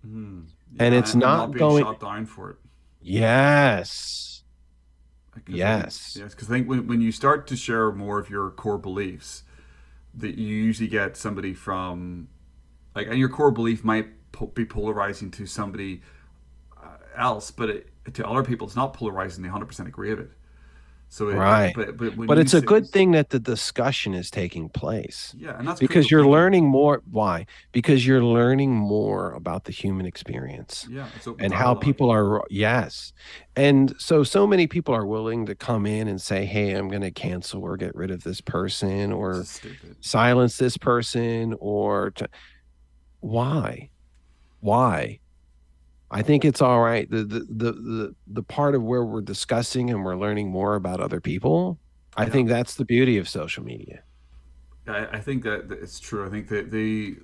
Yeah, and it's not being shot down for it. Yes. Yes. Because I think when you start to share more of your core beliefs, that you usually get somebody from, like, and your core belief might be polarizing to somebody else, but to other people, it's not polarizing. They 100% agree with it. So right, but it's a good thing that the discussion is taking place. Yeah, and that's because you're learning more. Why? Because you're learning more about the human experience. Yeah, and how people are. Yes, and so many people are willing to come in and say, "Hey, I'm going to cancel or get rid of this person or silence this person." Why? I think it's all right. The part of where we're discussing and we're learning more about other people, I think that's the beauty of social media. I think that it's true. I think that the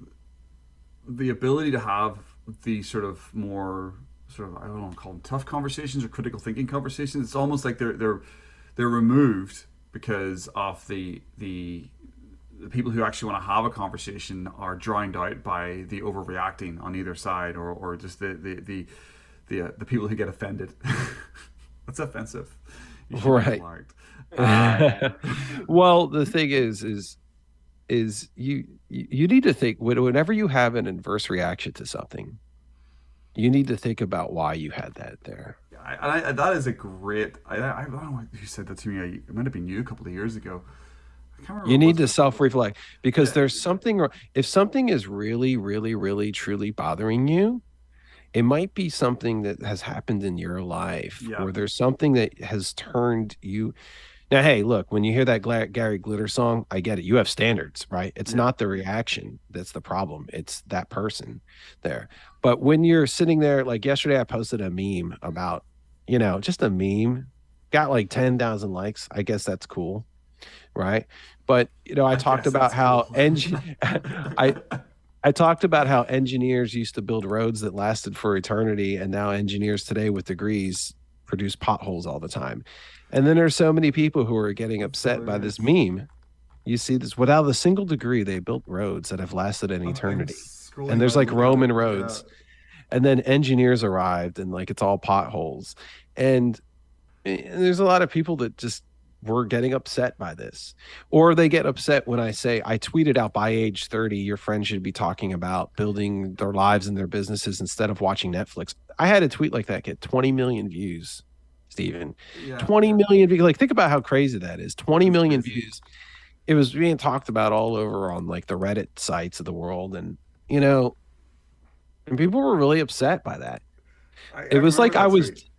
ability to have the sort of more sort of, I don't want to call them tough conversations or critical thinking conversations. It's almost like they're removed because of the people who actually want to have a conversation are drowned out by the overreacting on either side, or just the people who get offended. That's offensive. Right. Well, the thing is you need to think, whenever you have an adverse reaction to something, You need to think about why you had that there. That is a great. I don't know who said that to me. It might have been you a couple of years ago. I can't remember You what it need was. to self-reflect because Yeah, there's something, if something is really, really, really, truly bothering you, it might be something that has happened in your life, yeah, or there's something that has turned you. Now, hey, look, when you hear that Gary Glitter song, I get it. You have standards, right? It's yeah. not the reaction that's the problem. It's that person there. But when you're sitting there, like yesterday, I posted a meme about, just a meme, got like 10,000 likes. I guess that's cool, right? But, I I talked guess about that's how cool. I I talked about how engineers used to build roads that lasted for eternity, and now engineers today with degrees produce potholes all the time. And then there's so many people who are getting That's upset by this hilarious. meme. You see this without a single degree, they built roads that have lasted an I'm eternity. And scrolling there's now, like looking at it. Roman Yeah, roads. And then engineers arrived and like it's all potholes. And there's a lot of people that just were getting upset by this, or they get upset when I say, I tweeted out, by age 30 your friends should be talking about building their lives and their businesses instead of watching Netflix. I had a tweet like that get 20 million views, Stephen. yeah, 20 yeah. million views. Like, think about how crazy that is. That 20 is million crazy. views. It was being talked about all over on like the Reddit sites of the world, and you know and people were really upset by that. I It was remember like I that was. tweet.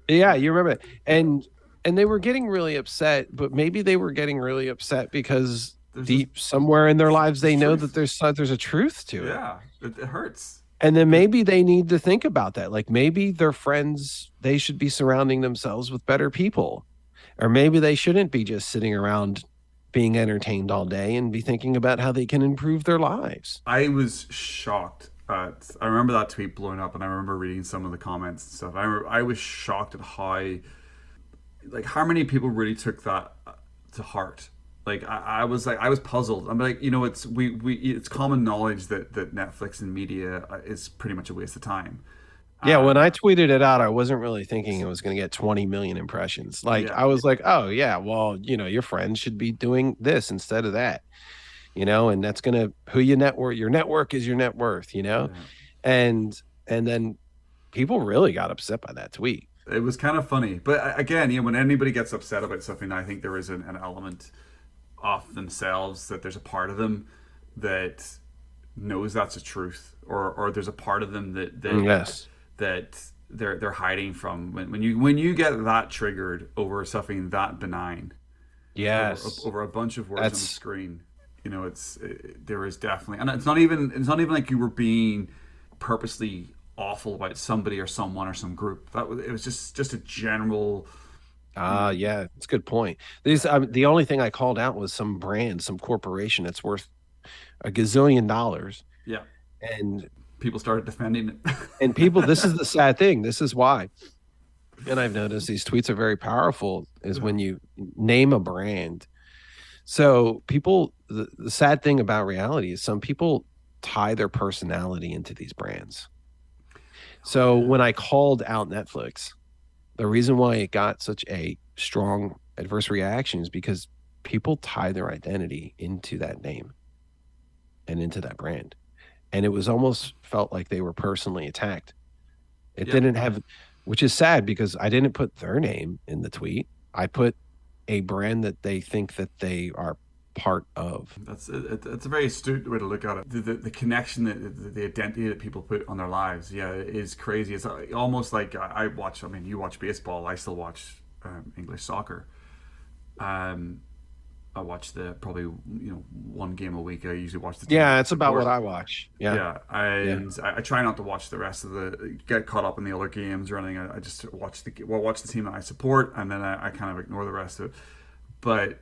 Yeah, Yeah, you remember it. yeah. And they were getting really upset, but maybe they were getting really upset because There's just deep somewhere in their lives this they know that truth. there's a truth to it. Yeah, it hurts. And then There's maybe they need to think about that. Like, maybe their friends, they should be surrounding themselves with better people. Or maybe they shouldn't be just sitting around being entertained all day and be thinking about how they can improve their lives. I was shocked at. I remember that tweet blowing up, and I remember reading some of the comments and stuff. I was shocked at how many people really took that to heart. I was puzzled. I'm like, it's common knowledge that Netflix and media is pretty much a waste of time. Yeah, when Um, I tweeted it out, I wasn't really thinking it was going to get 20 million impressions. Like, yeah, I was like, oh, yeah, well, your friends should be doing this instead of that, and that's going to who you network. Your network is your net worth. yeah. And then people really got upset by that tweet. It was kind of funny, but again, when anybody gets upset about something, I think there is an element of themselves that there's a part of them that knows that's a truth, or there's a part of them Yes. that they're hiding from. When you get that triggered over something that benign, Yes. over a bunch of words on the That's screen, there is definitely, and it's not even like you were being purposely awful about somebody or someone or some group. It was just a general, yeah, it's a good point. The only thing I called out was some brand, some corporation that's worth a gazillion dollars. yeah. And People started defending people, this is it. the sad thing. This is why. And I've noticed these tweets are very powerful is when you name a brand. So people, the sad thing about reality is some people tie their personality into these brands. Oh So yeah, when I called out Netflix, the reason why it got such a strong adverse reaction is because people tie their identity into that name and into that brand. And it was almost felt like they were personally attacked. It yeah. didn't have, which is sad because I didn't put their name in the tweet. I put a brand that they think that they are part of. That's a very astute way to look at it. The connection the identity that people put on their lives, yeah, is crazy. It's almost like I watch. I mean, you watch baseball. I still watch English soccer. Um, I watch the probably one game a week. I usually watch the team that Yeah, I it's about what support. I watch. Yeah. Yeah, Yeah. and I try not to watch the rest of get caught up in the other games or anything. I just watch the team that I support, and then I kind of ignore the rest of it. But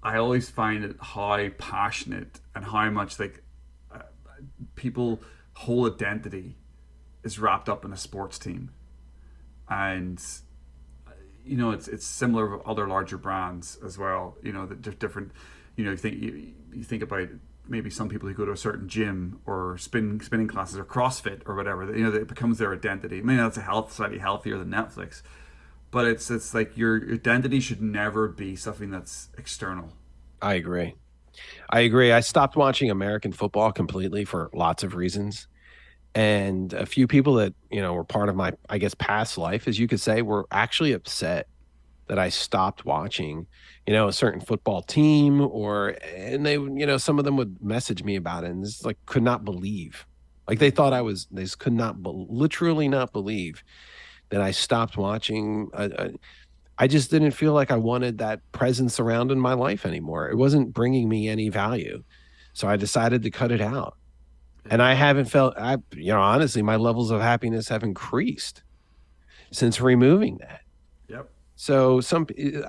I always find it how passionate and how much uh, people whole identity is wrapped up in a sports team, and it's similar with other larger brands as well. That different. You think about maybe some people who go to a certain gym or spinning classes or CrossFit or whatever. That it becomes their identity. I mean, that's slightly healthier than Netflix, but it's like your identity should never be something that's external. I agree. I agree. I stopped watching American football completely for lots of reasons. And a few people that, were part of my, I guess, past life, as you could say, were actually upset that I stopped watching, a certain football team, and they, some of them would message me about it, and just like could not believe, like they thought they just could not, literally not believe that I stopped watching. I just didn't feel like I wanted that presence around in my life anymore. It wasn't bringing me any value. So I decided to cut it out. And Yeah. I haven't felt, honestly, my levels of happiness have increased since removing that. Yep. So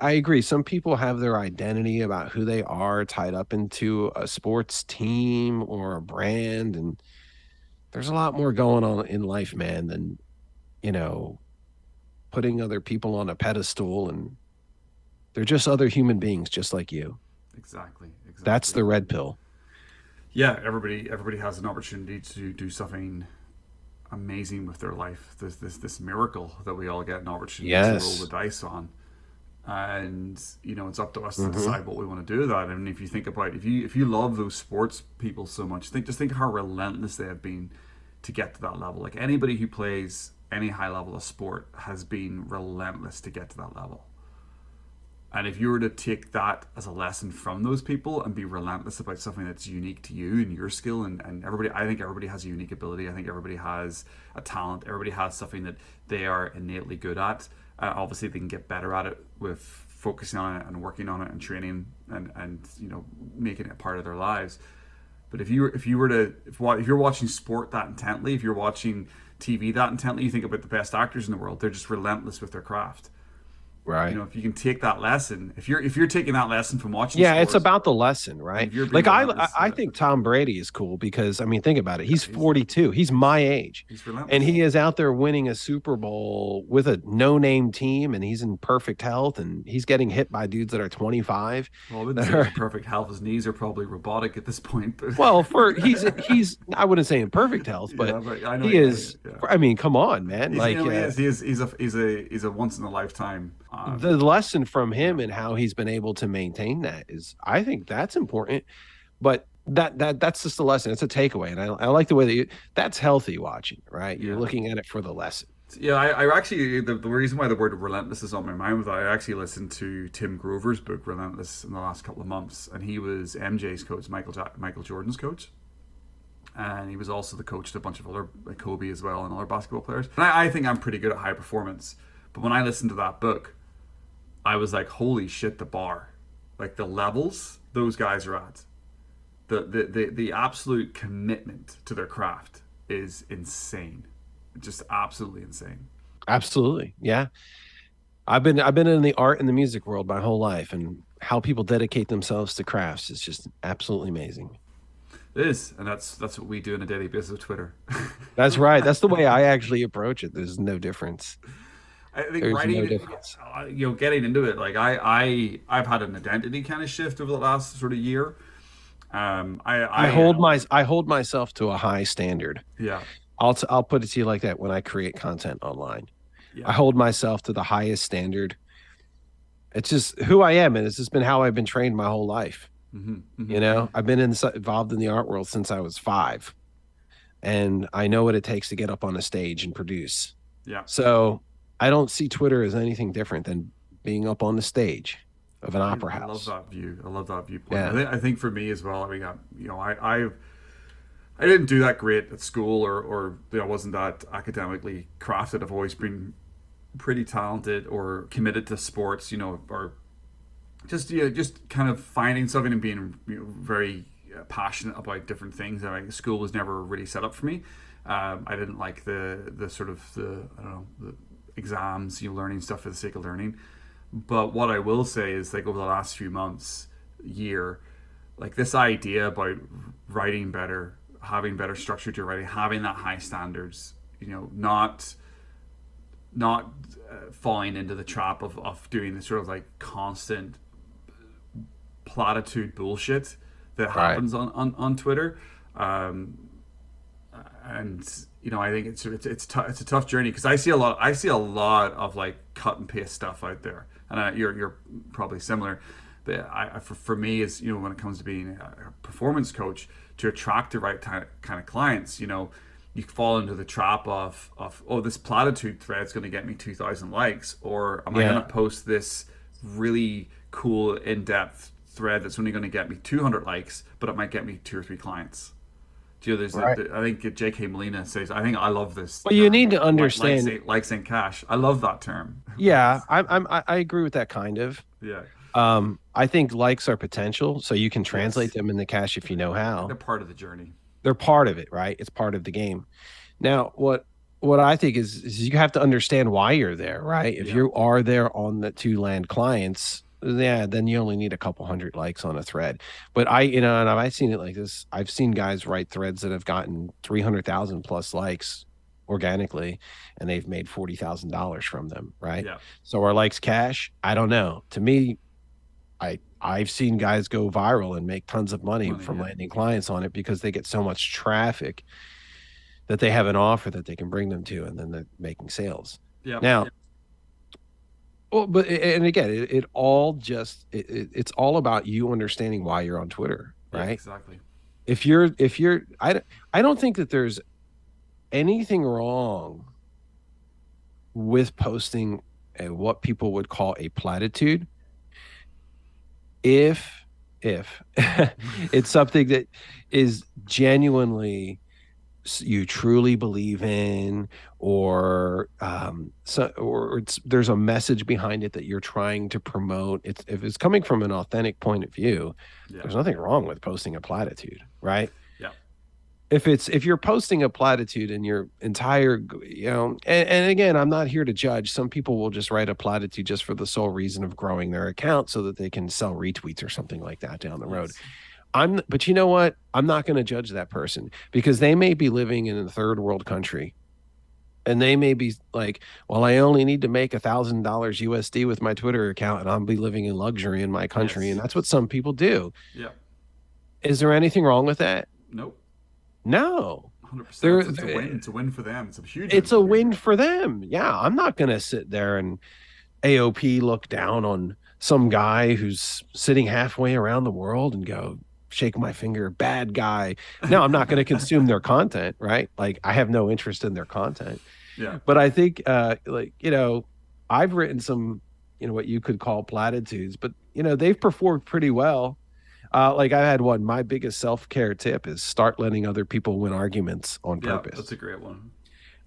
I agree. Some people have their identity about who they are tied up into a sports team or a brand. And there's a lot more going on in life, man, than, putting other people on a pedestal, and they're just other human beings just like you. Exactly. That's the red pill. Yeah, everybody has an opportunity to do something amazing with their life. This miracle that we all get an opportunity to roll the dice on, and it's up to us to decide what we want to do with that. And if you think about if you love those sports people so much, think how relentless they have been to get to that level. Like anybody who plays any high level of sport has been relentless to get to that level. And if you were to take that as a lesson from those people and be relentless about something that's unique to you and your skill, and everybody, I think everybody has a unique ability. I think everybody has a talent. Everybody has something that they are innately good at. Obviously, they can get better at it with focusing on it and working on it and training and making it a part of their lives. But if you're watching sport that intently, if you're watching TV that intently, you think about the best actors in the world. They're just relentless with their craft. Right. If you can take that lesson, if you're taking that lesson from watching, sports, it's about the lesson, right? Like I think Tom Brady is cool because think about it. He's 42. He's my age. He's relentless. And he is out there winning a Super Bowl with a no-name team, and he's in perfect health, and he's getting hit by dudes that are 25. Well, I wouldn't say perfect health. His knees are probably robotic at this point. But well, he's I wouldn't say in perfect health, but I know he is. Yeah. I mean, come on, man. He's a once in a lifetime. The lesson from him and how he's been able to maintain that is, I think that's important. But that's just a lesson. It's a takeaway, and I like the way that that's healthy watching, right? You're looking at it for the lesson. Yeah, I actually the reason why the word relentless is on my mind was I actually listened to Tim Grover's book Relentless in the last couple of months, and he was MJ's coach, Michael Jordan's coach. And he was also the coach to a bunch of other, like Kobe as well, and other basketball players. And I think I'm pretty good at high performance. But when I listened to that book, I was like, holy shit, the bar. Like the levels those guys are at. The absolute commitment to their craft is insane. Just absolutely insane. Absolutely. Yeah. I've been in the art and the music world my whole life, and how people dedicate themselves to crafts is just absolutely amazing. It is, and that's what we do on a daily basis with Twitter. That's right. That's the way I actually approach it. There's no difference. I think getting into it, like I've had an identity kind of shift over the last sort of year. I hold myself to a high standard. Yeah. I'll put it to you like that. When I create content online, I hold myself to the highest standard. It's just who I am, and it's just been how I've been trained my whole life. I've been involved in the art world since I was 5, and I know what it takes to get up on a stage and produce. Yeah. So I don't see Twitter as anything different than being up on the stage of an opera house. I love that viewpoint. Yeah. I think for me as well, I mean, I didn't do that great at school, or I wasn't that academically crafted. I've always been pretty talented or committed to sports, or just kind of finding something and being very passionate about different things. And school was never really set up for me. I didn't like the sort of the exams, learning stuff for the sake of learning. But what I will say is, like, over the last few months, year, like this idea about writing better, having better structure to your writing, having that high standards, not falling into the trap of doing this sort of like constant platitude bullshit that happens on Twitter. And I think it's a tough journey, because I see a lot of like cut and paste stuff out there, and you're probably similar. But for me, is when it comes to being a performance coach, to attract the right kind of clients, you fall into the trap of oh, this platitude thread's going to get me 2,000 likes, or am I going to post this really cool in-depth thread that's only going to get me 200 likes, but it might get me 2 or 3 clients. Do you know, I think J.K. Molina says, I love this. Well, you need to understand likes ain't cash. I love that term. Yeah, I agree with that kind of. Yeah. I think likes are potential, so you can translate them into cash if you know how. They're part of the journey. They're part of it, right? It's part of the game. Now, what I think is you have to understand why you're there, right? If you are there on the to land clients, then you only need a couple hundred likes on a thread. But and I've seen it like this. I've seen guys write threads that have gotten 300,000 plus likes organically, and they've made $40,000 from them, right? Yeah. So are likes cash? I don't know. To me, I've seen guys go viral and make tons of money from landing clients on it because they get so much traffic that they have an offer that they can bring them to, and then they're making sales. Yeah. Now, well, but and again, it's all about you understanding why you're on Twitter, right? Yeah, exactly. If you're, I don't think that there's anything wrong with posting what people would call a platitude if it's something that is genuinely you truly believe in, or there's a message behind it that you're trying to promote. If it's coming from an authentic point of view, there's nothing wrong with posting a platitude, right? Yeah. If you're posting a platitude and your entire, and again, I'm not here to judge. Some people will just write a platitude just for the sole reason of growing their account so that they can sell retweets or something like that down the road. But you know what? I'm not going to judge that person, because they may be living in a third world country, and they may be like, well, I only need to make $1,000 USD with my Twitter account, and I'll be living in luxury in my country. And that's what some people do. Yeah. Is there anything wrong with that? Nope. No. 100%. It's a win. It's a win for them. It's a huge win. It's a win for them. Yeah. I'm not going to sit there and AOP look down on some guy who's sitting halfway around the world and go, shake my finger, bad guy. No, I'm not going to consume their content, right? Like, I have no interest in their content. Yeah. But I think, I've written some, what you could call platitudes, but, they've performed pretty well. Like I had one, my biggest self-care tip is start letting other people win arguments on purpose. That's a great one.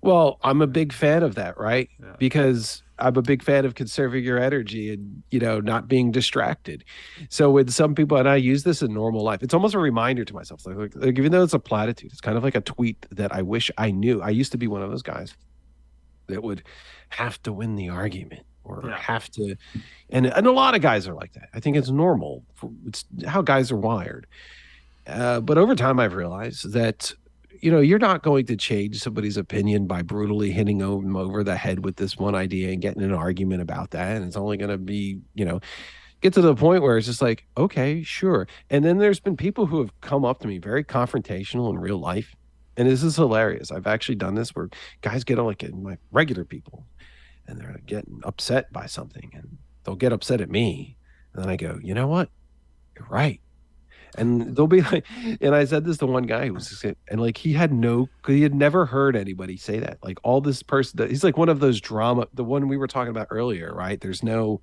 Well, I'm a big fan of that, right? Yeah. Because I'm a big fan of conserving your energy and, not being distracted. So with some people, and I use this in normal life, it's almost a reminder to myself. Like even though it's a platitude, it's kind of like a tweet that I wish I knew. I used to be one of those guys that would have to win the argument or have to. And a lot of guys are like that. I think it's normal. It's how guys are wired. But over time, I've realized that, you're not going to change somebody's opinion by brutally hitting them over the head with this one idea and getting an argument about that. And it's only going to be, get to the point where it's just like, okay, sure. And then there's been people who have come up to me very confrontational in real life. And this is hilarious. I've actually done this where guys get like my regular people and they're getting upset by something and they'll get upset at me. And then I go, you know what? You're right. And they'll be like, and I said this to one guy who was just, and like he had never heard anybody say that. Like all this person, he's like one of those drama, the one we were talking about earlier, right? There's no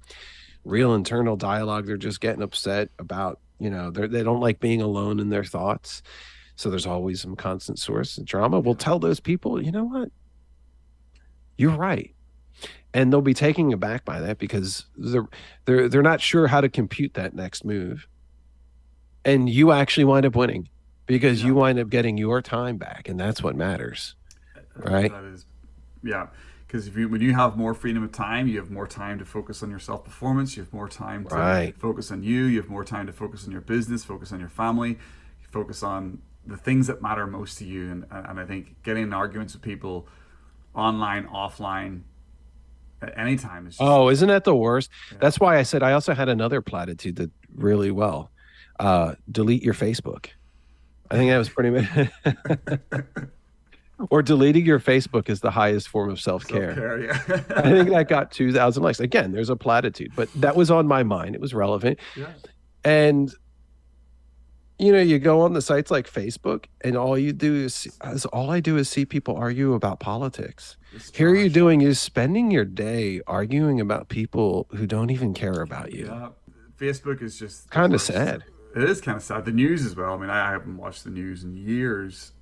real internal dialogue. They're just getting upset about, they don't like being alone in their thoughts. So there's always some constant source of drama. We'll tell those people, you know what? You're right. And they'll be taken aback by that because they're not sure how to compute that next move. And you actually wind up winning because you wind up getting your time back, and that's what matters, right? That is, because when you have more freedom of time, you have more time to focus on your self-performance. You have more time to focus on you. You have more time to focus on your business, focus on your family, focus on the things that matter most to you. And I think getting in arguments with people online, offline, at any time is just, isn't that the worst? Yeah. That's why I said I also had another platitude that really well. Delete your Facebook. I think that was pretty much or deleting your Facebook is the highest form of self-care. Yeah. I think that got 2,000 likes. Again, there's a platitude, but that was on my mind. It was relevant. Yeah. And You go on the sites like Facebook, and all I do is see people argue about politics. It's Here you're trash. doing is spending your day arguing about people who don't even care about you. Yeah, Facebook is just the Kind of worst. sad. It is kind of sad. The news as well. I mean, I haven't watched the news in years.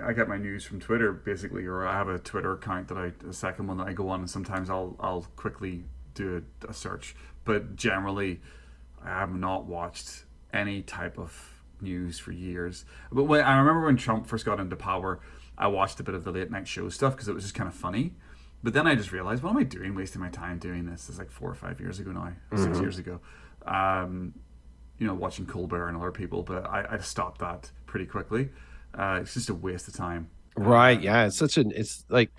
I get my news from Twitter basically, or I have a Twitter account a second one that I go on, and sometimes I'll quickly do a search. But generally, I have not watched any type of news for years. But I remember when Trump first got into power, I watched a bit of the late night show stuff because it was just kind of funny. But then I just realized, what am I doing, wasting my time doing this? It's like 4 or 5 years ago now, 6 years ago. Um, watching Colbert and other people, but I stopped that pretty quickly. It's just a waste of time. Right. Yeah. It's like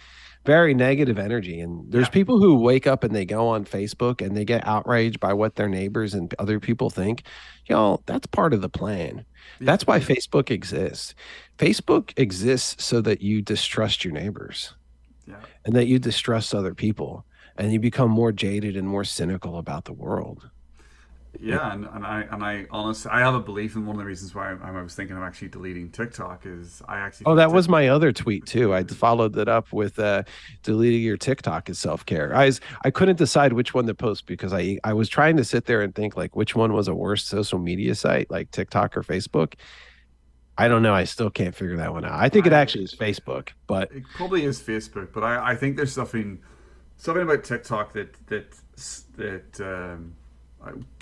very negative energy. And there's Yeah, people who wake up and they go on Facebook and they get outraged by what their neighbors and other people think. Y'all, that's part of the plan. yeah, That's why Facebook exists. Facebook exists so that you distrust your neighbors yeah. and that you distrust other people and you become more jaded and more cynical about the world. It- Yeah, and I honestly I have a belief, and one of the reasons why I was thinking of actually deleting TikTok is I actually Oh, think that was my other tweet too. I followed that up with deleting your TikTok is self-care. I couldn't decide which one to post because I was trying to sit there and think like which one was a worse social media site, like TikTok or Facebook. I don't know. I still can't figure that one out. I think it I actually is Facebook, but it probably is Facebook, but I think there's something about TikTok that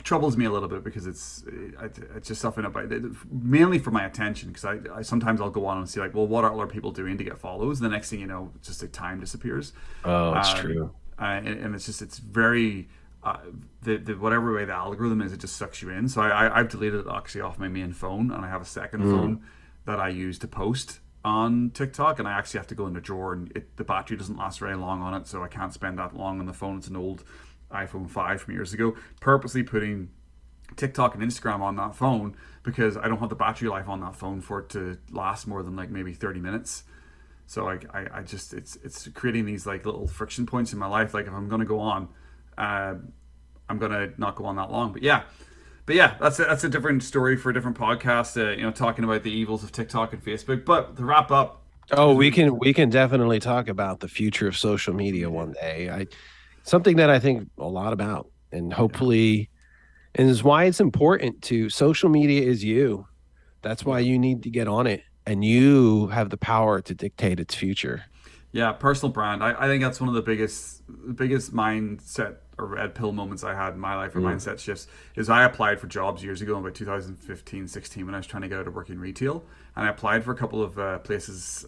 troubles me a little bit because it's just something about it, mainly for my attention because I sometimes I'll go on and see like, well, what are other people doing to get follows? The next thing you know, just like time disappears. oh, it's um, true. and it's very the whatever way the algorithm is, it just sucks you in. So I've deleted it actually off my main phone, and I have a second Mm. phone that I use to post on TikTok, and I actually have to go in the drawer, and the battery doesn't last very long on it, so I can't spend that long on the phone. It's an old iPhone 5 from years ago. Purposely putting TikTok and Instagram on that phone because I don't have the battery life on that phone for it to last more than like maybe 30 minutes. So I just it's creating these like little friction points in my life. Like if I'm gonna go on, uh, I'm gonna not go on that long. But yeah, that's a different story for a different podcast. Talking about the evils of TikTok and Facebook. But to wrap up, Oh, because we can definitely talk about the future of social media one day. I Something that I think a lot about, and yeah, hopefully, and is why it's important to social media is you. That's why yeah. you need to get on it, and you have the power to dictate its future. Yeah, personal brand. I think that's one of the biggest mindset or red pill moments I had in my life, or Mm. mindset shifts. Is I applied for jobs years ago in about 2015, 16, when I was trying to get out of working retail, and I applied for a couple of places,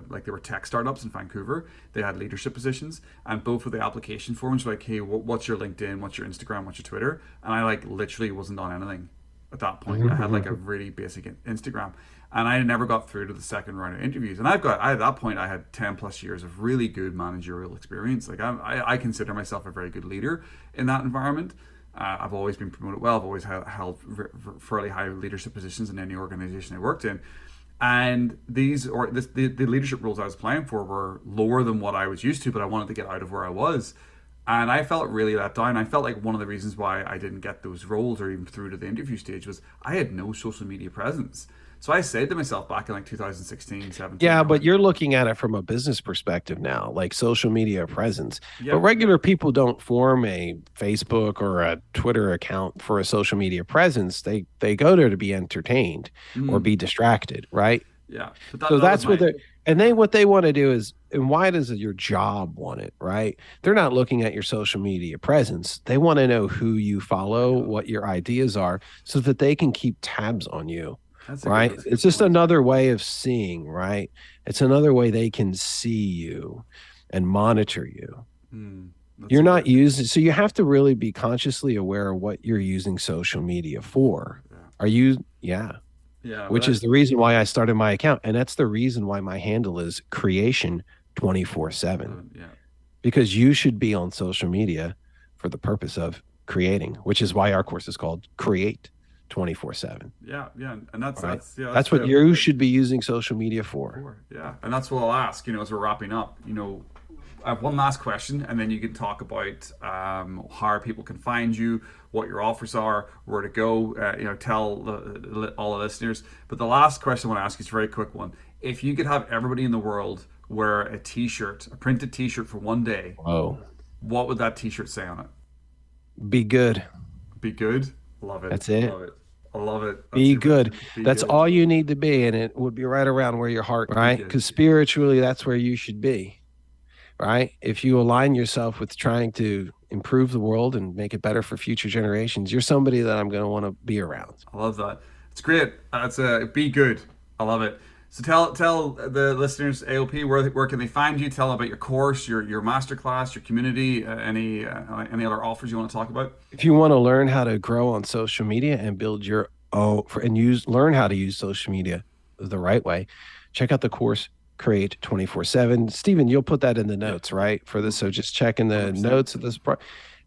like they were tech startups in Vancouver. They had leadership positions, and both of the application forms were like, "Hey, what's your LinkedIn? What's your Instagram? What's your Twitter?" And I like literally wasn't on anything at that point. I had like a really basic Instagram, and I never got through to the second round of interviews. And at that point I had 10 plus years of really good managerial experience. Like I consider myself a very good leader in that environment. I've always been promoted well. I've always held fairly high leadership positions in any organization I worked in. And the leadership roles I was applying for were lower than what I was used to, but I wanted to get out of where I was. And I felt really let down. I felt like one of the reasons why I didn't get those roles or even through to the interview stage was I had no social media presence. So I said to myself back in like 2016, 17, Yeah, I but went, you're looking at it from a business perspective now, like social media presence. But yeah, regular people don't form a Facebook or a Twitter account for a social media presence. They go there to be entertained or mm, be distracted, right? yeah. But So that was that's what my, they and then what they want to do is, and why does your job want it, right? They're not looking at your social media presence. They want to know who you follow, yeah, what your ideas are, so that they can keep tabs on you, right? that's a It's good just point. another way of seeing, right? It's another way they can see you and monitor you. Mm, that's You're a not good, using, so you have to really be consciously aware of what you're using social media for. yeah, Are you, yeah, yeah. But which is the reason why I started my account. And that's the reason why my handle is creation 24/7, yeah, because you should be on social media for the purpose of creating, which is why our course is called Create 24/7. yeah, yeah. And that's All right. that's yeah, that's That's what the you should be using social media for. yeah, and that's what I'll ask. As we're wrapping up, I have one last question, and then you can talk about how people can find you, what your offers are, where to go. Tell all the listeners. But the last question I want to ask you is a very quick one. If you could have everybody in the world wear a T-shirt, a printed T-shirt for one day, what would that T-shirt say on it? Be good. Be good. Love it. That's it. Love it. I love it. Be good. That's all you need to be, and it would be right around where your heart, right? Because spiritually, that's where you should be, right? If you align yourself with trying to improve the world and make it better for future generations, you're somebody that I'm going to want to be around. I love that. It's great. It's be good. I love it. So tell the listeners, AOP, where can they find you? Tell them about your course, your masterclass, your community, any other offers you want to talk about. If you want to learn how to grow on social media and build your own learn how to use social media the right way, check out the course Create 24/7. Stephen, you'll put that in the notes, right, for this. So just check in the 100%. Notes of this part.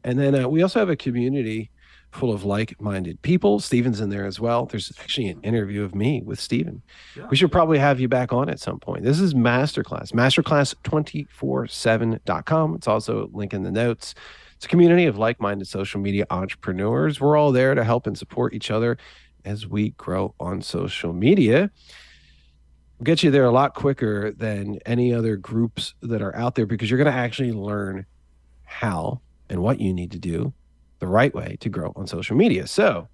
And then we also have a community full of like-minded people. Stephen's in there as well. There's actually an interview of me with Stephen. Yeah. We should probably have you back on at some point. This is masterclass247.com. It's also a link in the notes. It's a community of like-minded social media entrepreneurs. We're all there to help and support each other as we grow on social media. We'll get you there a lot quicker than any other groups that are out there, because you're going to actually learn how and what you need to do the right way to grow on social media. So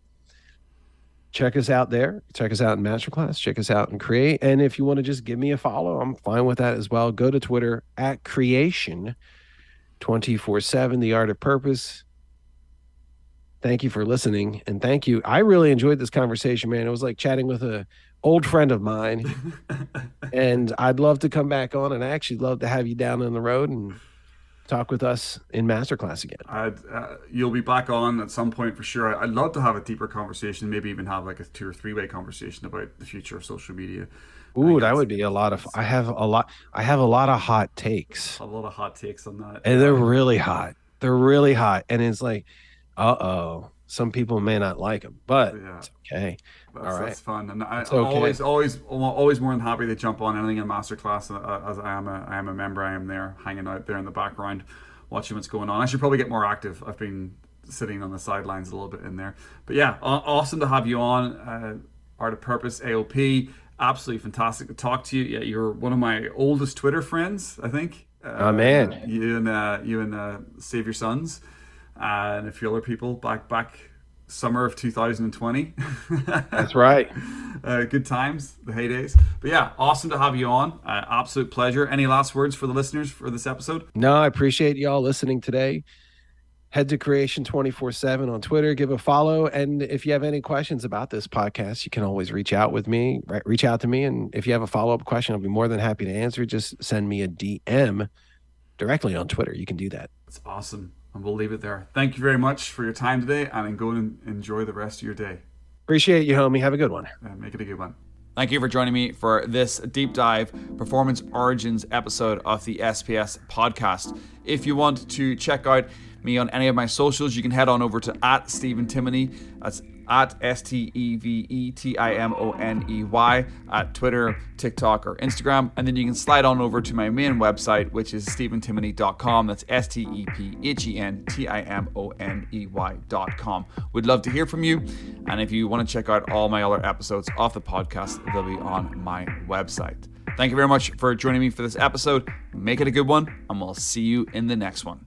check us out there. Check us out in Masterclass. Check us out in Create. And if you want to just give me a follow, I'm fine with that as well. Go to Twitter at Creation247, The Art of Purpose. Thank you for listening. And thank you. I really enjoyed this conversation, man. It was like chatting with an old friend of mine. And I'd love to come back on, and I actually love to have you down on the road and talk with us in Masterclass again. You'll be back on at some point for sure. I'd love to have a deeper conversation, maybe even have like a 2 or 3 way conversation about the future of social media. Ooh, that would be a lot of. I have a lot of hot takes. A lot of hot takes on that, and they're really hot. They're really hot, and it's like, some people may not like them, but it's okay. That's fun, and I'm always more than happy to jump on anything in Masterclass. As I am a member, I am there, hanging out there in the background, watching what's going on. I should probably get more active. I've been sitting on the sidelines a little bit in there, but yeah, awesome to have you on. Art of Purpose, AOP, absolutely fantastic to talk to you. Yeah, you're one of my oldest Twitter friends, I think. Man, you and Save Your Sons, and a few other people back summer of 2020. That's right. Good times, the heydays. But yeah, awesome to have you on. Absolute pleasure. Any last words for the listeners for this episode? No, I appreciate y'all listening today. Head to Creation 24/7 on Twitter. Give a follow. And if you have any questions about this podcast, you can always reach out to me. And if you have a follow-up question, I'll be more than happy to answer. Just send me a DM directly on Twitter. You can do that. That's awesome. And we'll leave it there. Thank you very much for your time today, and go and enjoy the rest of your day. Appreciate you, homie. Have a good one. Make it a good one. Thank you for joining me for this deep dive performance origins episode of the SPS podcast. If you want to check out me on any of my socials, you can head on over to @Stephen Timoney. That's @STEVETIMONEY at Twitter, TikTok, or Instagram. And then you can slide on over to my main website, which is stephentimoney.com. That's STEPHENTIMONEY.com. We'd love to hear from you. And if you want to check out all my other episodes of the podcast, they'll be on my website. Thank you very much for joining me for this episode. Make it a good one, and we'll see you in the next one.